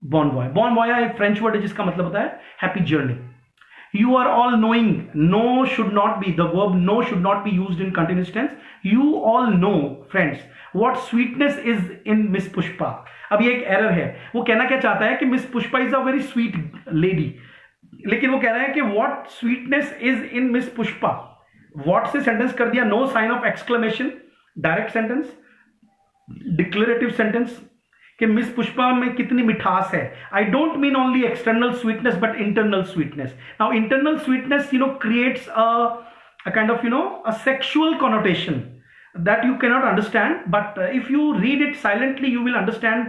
bon voyage. Bon voyage एक फ्रेंच वर्ड है जिसका मतलब होता है happy journey. You are all knowing, no should not be, the verb no should not be used in continuous tense. You all know, friends, what sweetness is in Miss Pushpa. अब ये एक error है, वो कहना क्या चाहता है कि miss Pushpa is a very sweet lady, लेकिन वो कह रहा है कि what sweetness is in miss Pushpa. What से सेंटेंस कर दिया, no sign of exclamation, direct sentence, declarative sentence कि मिस पुष्पा में कितनी मिठास है। I don't mean only external sweetness but internal sweetness. Now internal sweetness creates a kind of a sexual connotation that you cannot understand, but if you read it silently you will understand.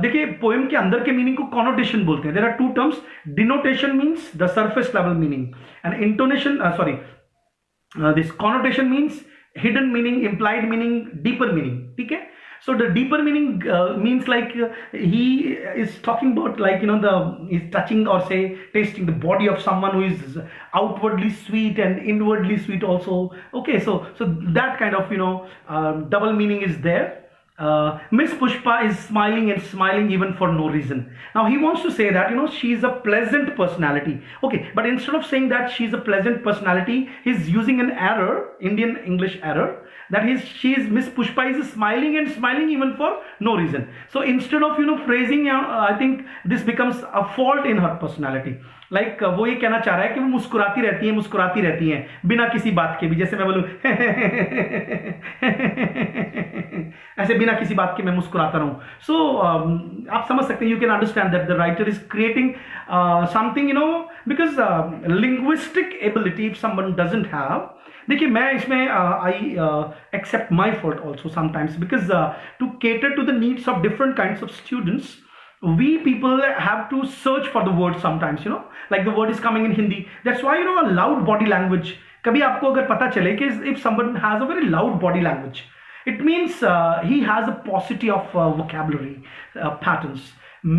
देखिए, poem के अंदर के meaning को connotation बोलते हैं। There are 2 terms, denotation means the surface level meaning and intonation, this connotation means hidden meaning, implied meaning, deeper meaning, ठीक है। So the deeper meaning means like he is talking about like he's touching or say tasting the body of someone who is outwardly sweet and inwardly sweet also, okay. So that kind of double meaning is there. Miss Pushpa is smiling and smiling even for no reason. Now he wants to say that she is a pleasant personality, okay, but instead of saying that she is a pleasant personality, he's using an error, Indian English error, that Miss Pushpa is smiling and smiling even for no reason. So instead of praising, I think this becomes a fault in her personality. Like वो ये कहना चाह रहा है कि वो मुस्कुराती रहती हैं बिना किसी बात के भी, जैसे मैं बोलूं ऐसे बिना किसी बात के मैं मुस्कुराता रहूं। सो आप समझ सकते हैं, you can understand that the writer is creating something because linguistic ability if someone doesn't have. देखिए, मैं इसमें I accept my fault also sometimes because to cater to the needs of different kinds of students we people have to search for the word sometimes, like the word is coming in Hindi. That's why a loud body language, kabhi aapko agar pata chale ki if someone has a very loud body language, it means he has a paucity of vocabulary patterns.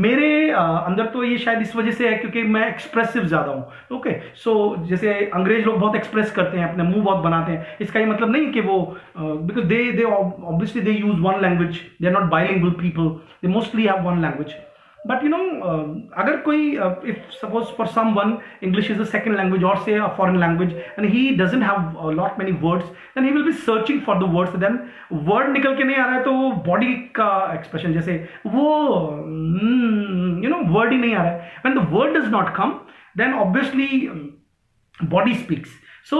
मेरे अंदर तो ये शायद इस वजह से है क्योंकि मैं एक्सप्रेसिव ज्यादा हूँ, ओके। सो जैसे अंग्रेज लोग बहुत एक्सप्रेस करते हैं, अपने मुंह बहुत बनाते हैं, इसका ये मतलब नहीं कि वो because they obviously they use one language, they are not bilingual people, they mostly have one language. But अगर कोई if suppose for someone English is a second language or say a foreign language and he doesn't have a lot many words, then he will be searching for the words. Then word निकल के नहीं आ रहा है तो वो body का expression जैसे वो word ही नहीं आ रहा है. When the word does not come, then obviously body speaks. So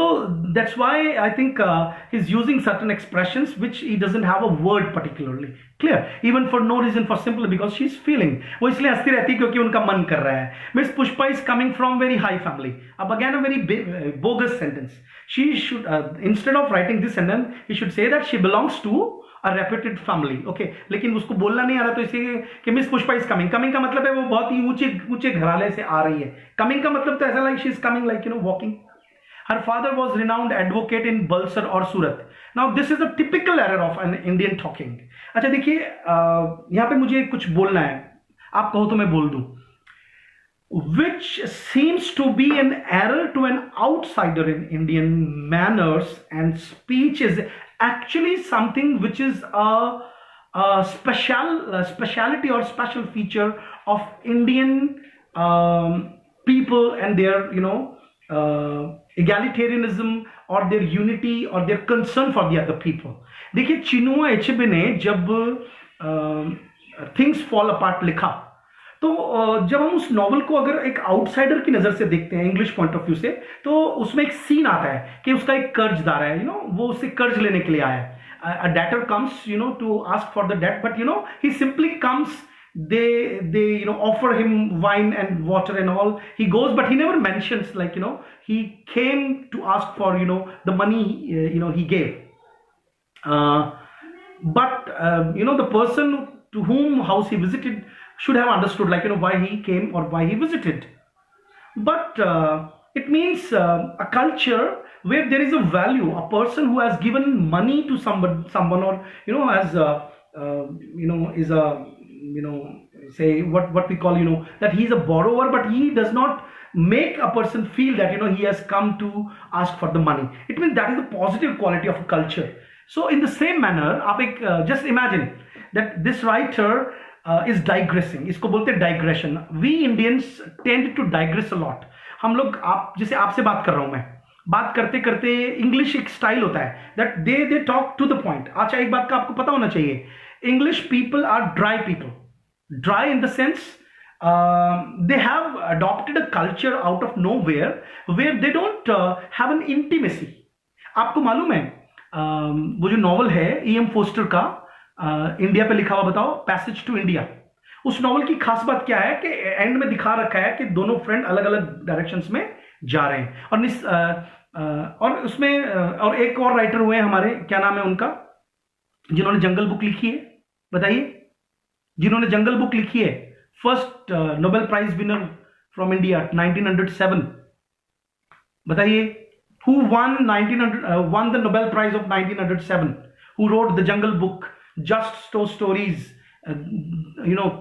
that's why I think he's using certain expressions which he doesn't have a word particularly clear, even for no reason, for simply because she's feeling. वो इसलिए हंसती रहती है क्योंकि उनका मन कर रहा है. Miss Pushpa is coming from very high family. अब again a very bogus sentence. She should instead of writing this sentence, he should say that she belongs to a reputed family, okay, लेकिन उसको बोलना नहीं आ रहा, तो इसे कि miss Pushpa is coming. Coming का मतलब है वो बहुत ही ऊंचे ऊंचे घराले से आ रही है। कमिंग का मतलब तो ऐसा like she is coming like walking. Her father was renowned advocate in Balsar or Surat. Now this is a typical error of an Indian talking. अच्छा देखिए, यहाँ पे मुझे कुछ बोलना है, आप कहो तो मैं बोल दूं। Which seems to be an error to an outsider in Indian manners and speech is actually something which is a speciality or special feature of Indian people and their egalitarianism or their unity or their concern for the other people. देखिए, Chinua एचेबे ने जब things fall apart लिखा, तो जब हम उस novel को अगर एक आउटसाइडर की नजर से देखते हैं, इंग्लिश पॉइंट ऑफ व्यू से, तो उसमें एक सीन आता है कि उसका एक कर्जदार है, वो उससे कर्ज लेने के लिए आया है। A debtor comes to ask for the debt, but he simply comes, they offer him wine and water and all. He goes, but he never mentions like he came to ask for the money he gave. But the person to whom house he visited should have understood like why he came or why he visited. But it means a culture where there is a value, a person who has given money to someone or has is a say what we call that he is a borrower, but he does not make a person feel that he has come to ask for the money. It means that is the positive quality of a culture. So in the same manner, आप just imagine that this writer is digressing. इसको बोलते हैं digression. We Indians tend to digress a lot. हम लोग, आप जैसे आपसे बात कर रहा हूं मैं, बात करते करते इंग्लिश एक स्टाइल होता है that they talk to the point. अच्छा, एक बात का आपको पता होना चाहिए, English people are dry people. Dry in the sense they have adopted a culture out of nowhere where they don't have an intimacy. आपको मालूम है वो जो नॉवल है E.M. फोस्टर का, इंडिया पे लिखा हुआ, बताओ, पैसेज टू इंडिया, उस नॉवल की खास बात क्या है कि एंड में दिखा रखा है कि दोनों फ्रेंड अलग अलग डायरेक्शंस में जा रहे हैं। और उसमें और एक और राइटर हुए हैं हमारे, क्या नाम है उनका, जिन्होंने जंगल बुक लिखी है, बताइए, जिन्होंने जंगल बुक लिखी है, first Nobel prize winner from India 1907, बताइए, who won the Nobel Prize of 1907, who wrote the Jungle Book, Just Stories,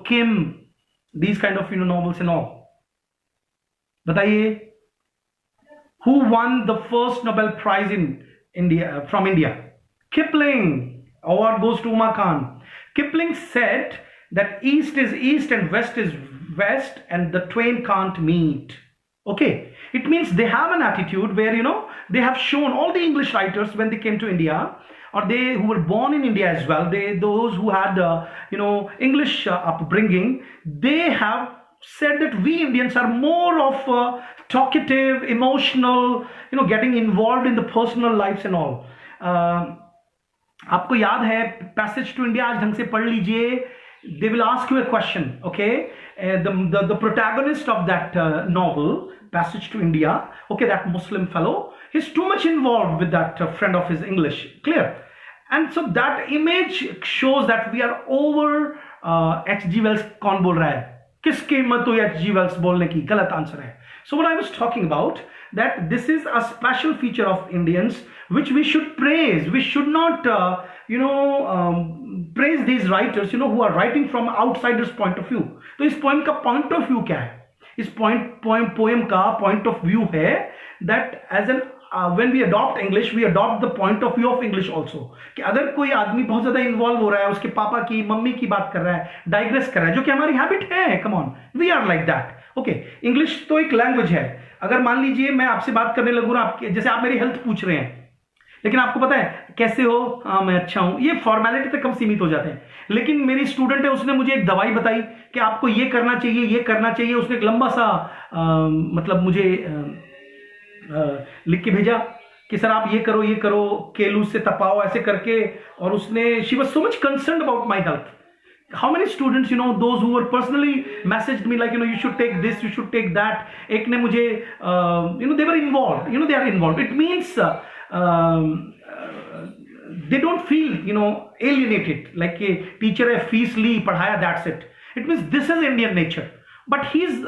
Kim, these kind of novels and all. बताइए, who won the first Nobel Prize in India from India? Kipling. Award goes to Uma Khan. Kipling said that east is east and west is west and the twain can't meet. Okay, it means they have an attitude where they have shown, all the English writers when they came to India, or they who were born in India as well, those who had English upbringing, they have said that we Indians are more of talkative, emotional, getting involved in the personal lives and all. आपको याद है passage to India, आज ढंग से पढ़ लीजिए, they will ask you a question, okay? The protagonist of that novel, Passage to India, okay, that Muslim fellow, he's too much involved with that friend of his English, clear? And so that image shows that we are over H.G. Wells. कौन बोल रहा है, किसकी हिम्मत हुई H.G. Wells बोलने की, गलत आंसर है। So what I was talking about, that this is a special feature of Indians which we should praise. We should not praise these writers who are writing from outsiders point of view. तो इस poem का point of view क्या है? इस poem का point of view है that as an when we adopt English, we adopt the point of view of English also. कि अगर कोई आदमी बहुत ज्यादा इन्वॉल्व हो रहा है, उसके पापा की, मम्मी की बात कर रहा है, डाइग्रेस कर रहा है, जो कि हमारी हैबिट है, come on, we are like that. Okay, English तो एक लैंग्वेज है। अगर मान लीजिए मैं आपसे बात करने लगूँ ना, जैसे आप मेरी हेल्थ पूछ रहे हैं, लेकिन आपको पता है कैसे हो, हाँ मैं अच्छा हूं, ये फॉर्मेलिटी तक हम सीमित हो जाते हैं। लेकिन मेरी स्टूडेंट है, उसने मुझे एक दवाई बताई कि आपको ये करना चाहिए, ये करना चाहिए, उसने एक लंबा सा मतलब मुझे लिख के भेजा कि सर आप ये करो, केलू से तपाओ, ऐसे करके, और उसने, she was so much concerned about my health. How many students, those who were personally messaged me like, you should take this, you should take that. एक ने मुझे, they were involved, they are involved. It means they don't feel, you know, alienated, like a teacher है fees ली पढ़ाया, that's it. It means this is Indian nature, but he's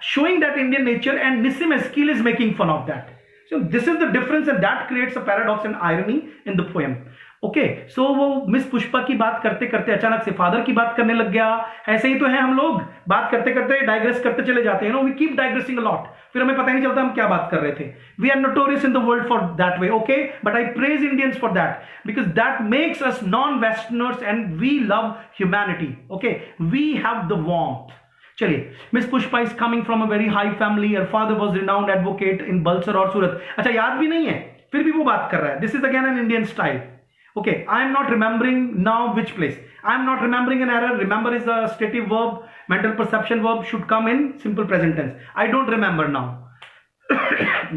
showing that Indian nature and Nissim Eskil is making fun of that. So this is the difference, and that creates a paradox and irony in the poem. Okay, so वो miss Pushpa की बात करते करते अचानक से father की बात करने लग गया. ऐसे ही तो है हम लोग, बात करते करते डाइग्रेस करते चले जाते हैं. No, we keep digressing a lot, फिर हमें पता ही नहीं चलता हम क्या बात कर रहे थे. We are notorious in the world for that way. Okay, but I praise Indians for that because that makes us non westerners and we love humanity. Okay, we have the warmth. चलिए, miss Pushpa is coming from a very high family. Her father was renowned advocate in Bulsar और सूरत. अच्छा, याद भी नहीं है, फिर भी वो बात कर रहा है. This is again an Indian style. Okay, I am not remembering now which place. I am not remembering an error. Remember is a stative verb. Mental perception verb should come in simple present tense. I don't remember now.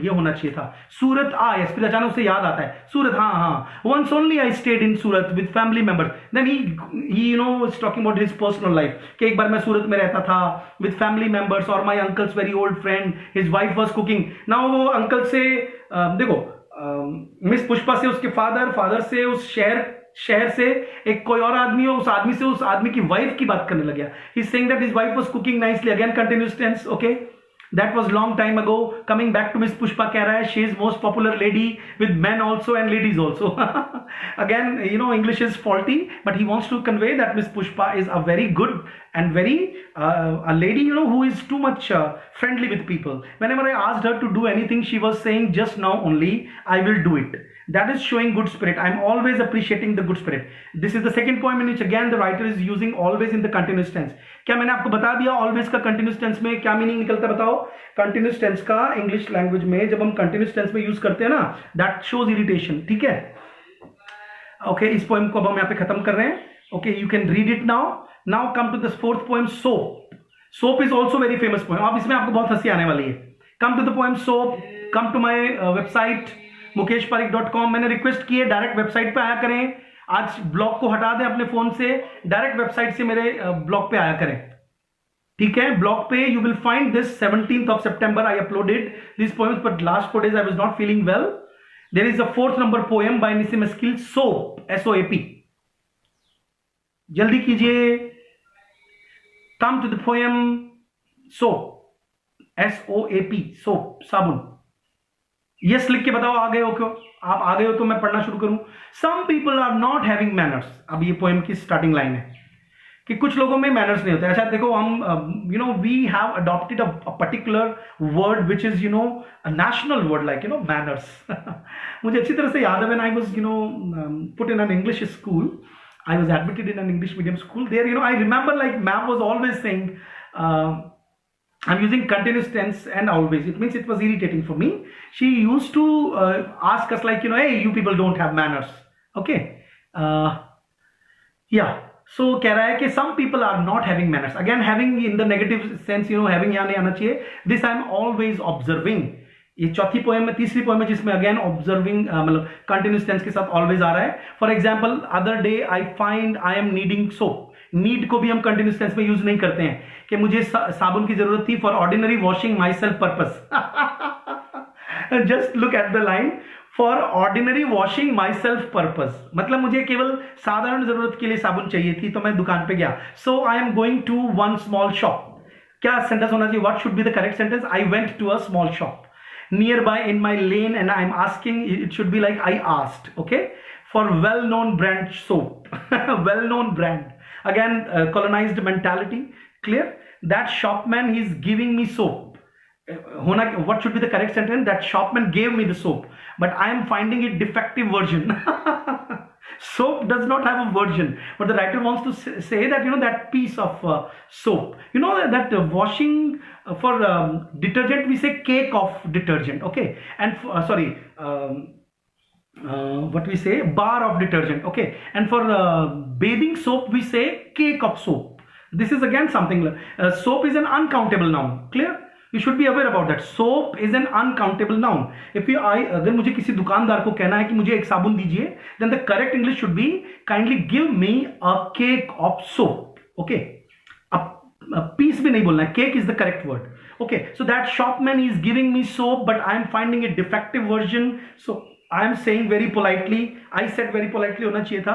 ये होना चाहिए था. सूरत, yes, फिर अचानक से याद आता है. सूरत, हाँ. Once only I stayed in Surat with family members. Then he you know was talking about his personal life. कि एक बार मैं सूरत में रहता था with family members or my uncle's very old friend. His wife was cooking. Now वो uncle से देखो, miss Pushpa से उसके फादर से उस शहर से एक कोई और आदमी हो, उस आदमी से उस आदमी की वाइफ की बात करने लग गया. He is saying that his wife was cooking nicely. Again continuous tense. Okay, that was long time ago. Coming back to miss Pushpa कह रहा है she is most popular lady with men also and ladies also. Again, you know, English is faulty, but he wants to convey that miss Pushpa is a very good and very a lady, you know, who is too much friendly with people. Whenever I asked her to do anything, she was saying just now only I will do it. That is showing good spirit. I am always appreciating the good spirit. This is the second poem in which again the writer is using always in the continuous tense. क्या मैंने आपको बता दिया always का continuous tense में क्या meaning निकलता है? बताओ. continuous tense का इंग्लिश लैंग्वेज में जब हम continuous tense में यूज करते हैं ना, that shows irritation. ठीक है. ओके, इस पोएम को अब हम यहाँ पे खत्म कर रहे हैं. Okay, you can read it now. Now come to this fourth poem, Soap. Soap is also very famous poem. अब इसमें आपको बहुत हंसी आने वाली है. Come to the poem Soap. Come to my website mukeshparik.com. मैंने रिक्वेस्ट की है डायरेक्ट वेबसाइट पे आया करें. आज ब्लॉग को हटा दें अपने फोन से, डायरेक्ट वेबसाइट से मेरे ब्लॉग पे आया करें. ठीक है, ब्लॉग पे you will find this 17th of September I uploaded these poems, but last 4 days I was not feeling well. There is a 4th number poem by Nissim Eskil, Soap, SOAP. जल्दी कीजिए. Come to the poem Soap, SOAP, soap, साबुन. Yes लिख के बताओ आ गए हो. क्यों आप आ गए हो तो मैं पढ़ना शुरू करूं. Some people are not having manners. अब ये पोएम की स्टार्टिंग लाइन है कि कुछ लोगों में मैनर्स नहीं होते. अच्छा देखो, हम you know we have adopted a particular word which is you know a national word, like you know manners. मुझे अच्छी तरह से याद है, when I was you know put in an English school. I was admitted in an English medium school. There, you know, I remember like ma'am was always saying, I'm using continuous tense and always. It means it was irritating for me. She used to ask us like, you know, hey, you people don't have manners. Okay. Yeah. So कह रहा है कि some people are not having manners. Again, having in the negative sense, you know, having यहाँ नहीं आना चाहिए. This I am always observing. ये चौथी पोएम में, तीसरी पोएम में जिसमें अगेन ऑब्जर्विंग मतलब कंटिन्यूस टेंस के साथ ऑलवेज आ रहा है. For example, other day I find I am needing soap. Need को भी हम कंटिन्यूस टेंस में यूज नहीं करते हैं कि मुझे साबुन की जरूरत थी for ordinary washing my self purpose. Just look at the line, for ordinary washing my self purpose. मतलब मुझे केवल साधारण जरूरत के लिए साबुन चाहिए थी तो मैं दुकान पे गया. So I am going to one small shop. क्या सेंटेंस होना चाहिए? What should be the correct sentence? I went to a small shop nearby in my lane and I'm asking. It should be like I asked. Okay, for well-known brand soap. Well-known brand. Again, colonized mentality. Clear? That shopman, he's giving me soap. What should be the correct sentence? That shopman gave me the soap, but I am finding it defective version. Soap does not have a version, but the writer wants to say that, you know, that piece of soap, you know, that washing for detergent we say cake of detergent. Okay, and what we say, bar of detergent. Okay, and for bathing soap we say cake of soap. This is again something soap is an uncountable noun. Clear? You should be aware about that. Soap is an uncountable noun. If you अगर मुझे किसी दुकानदार को कहना है कि मुझे एक साबुन दीजिए, then the correct English should be kindly give me a cake of soap. Okay, a piece भी नहीं बोलना है, cake is the correct word. Okay, so that shopman is giving me soap, but I am finding a defective version. So I am saying very politely. I said very politely होना चाहिए था.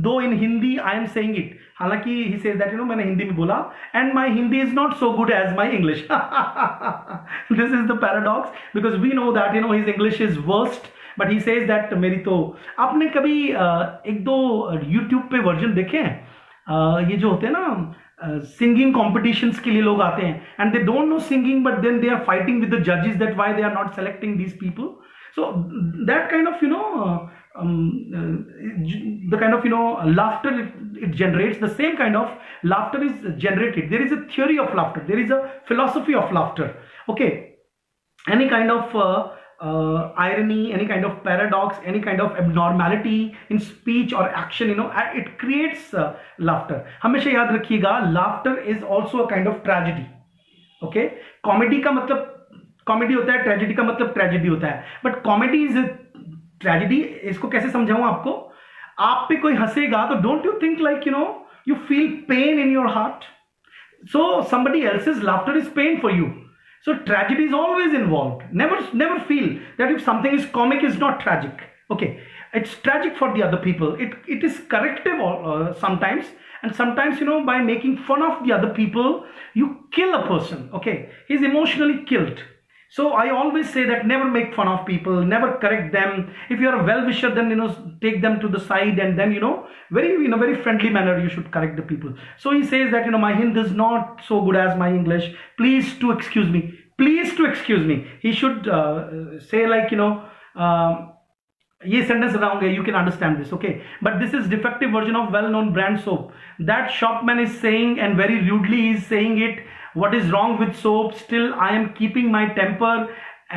Though in Hindi I am saying it. हालांकि he says that मैंने हिंदी में बोला and my Hindi is not so good as my English. This is the paradox because we know that his English is worst. But he says that मेरी तो आपने कभी एक दो YouTube पे वर्जन देखे हैं ये जो होते हैं ना सिंगिंग कॉम्पिटिशन्स के लिए लोग आते हैं and they don't know singing but then they are fighting with the judges that why they are not selecting these people. So that kind of the kind of laughter it generates, the same kind of laughter is generated. There is a theory of laughter, there is a philosophy of laughter. Okay, any kind of irony, any kind of paradox, any kind of abnormality in speech or action, it creates laughter. हमेशा याद रखिएगा, laughter is also a kind of tragedy. Okay, comedy का मतलब comedy होता है, tragedy का मतलब tragedy होता है, बट कॉमेडी इज ट्रेजेडी. इसको कैसे समझाऊं आपको? आप पे कोई हंसेगा तो don't you think like you feel pain in your heart. So somebody else's laughter is pain for you. So tragedy is always involved. Never feel that if something is comic is not tragic. Okay, it's tragic for the other people. It is corrective sometimes, and sometimes by making fun of the other people you kill a person. Okay, he's emotionally killed. So I always say that never make fun of people, never correct them. If you are a well-wisher, then take them to the side and then very in a very friendly manner you should correct the people. So he says that my Hindi is not so good as my English. Please to excuse me. Please to excuse me. He should say like ये sentence wrong है. You can understand this, okay? But this is defective version of well-known brand soap. That shopman is saying and very rudely he is saying it. What is wrong with soap? Still I am keeping my temper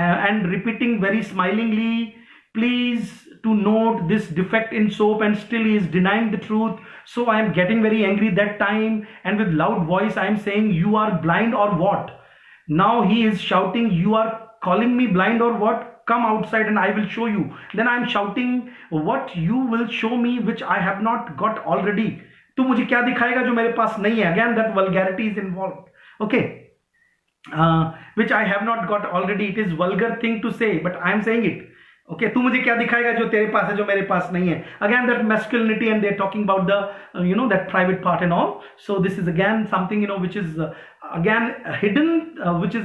and repeating very smilingly, please to note this defect in soap, and still he is denying the truth. So I am getting very angry that time and with loud voice I am saying, you are blind or what? Now he is shouting, you are calling me blind or what? Come outside and I will show you. Then I am shouting, what you will show me which I have not got already? तू मुझे क्या दिखाएगा जो मेरे पास नहीं है? Again that vulgarity is involved. Okay, which I have not got already. It is vulgar thing to say, but I am saying it. Okay, तू मुझे क्या दिखाएगा जो तेरे पास है जो मेरे पास नहीं है? Again that masculinity, and they are talking about the that private part and all. So this is again something which is again hidden, which is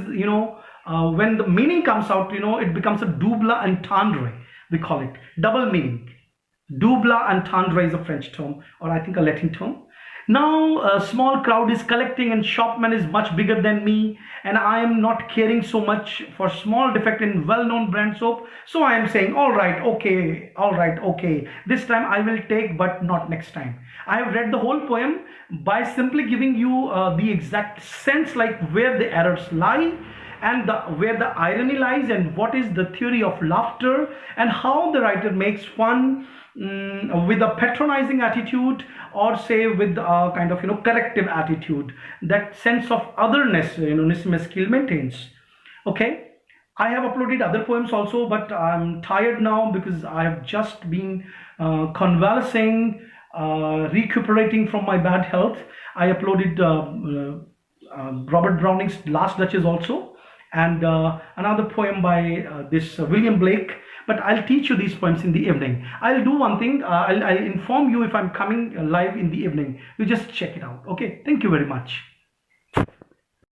when the meaning comes out, it becomes a double entendre. We call it double meaning. Double entendre is a French term, or I think a Latin term. Now a small crowd is collecting and shopman is much bigger than me, and I am not caring so much for small defect in well-known brand soap. So I am saying, all right, okay, this time I will take, but not next time. I have read the whole poem by simply giving you the exact sense, like where the errors lie and where the irony lies, and what is the theory of laughter, and how the writer makes fun with a patronizing attitude, or say with a kind of corrective attitude. That sense of otherness Nissim Eskil maintains. Okay, I have uploaded other poems also, but I'm tired now because I have just been convalescing, recuperating from my bad health. I uploaded Robert Browning's Last Duchess also, and another poem by this William Blake. But I'll teach you these poems in the evening. I'll do one thing, I'll inform you if I'm coming live in the evening. You just check it out. Okay, thank you very much.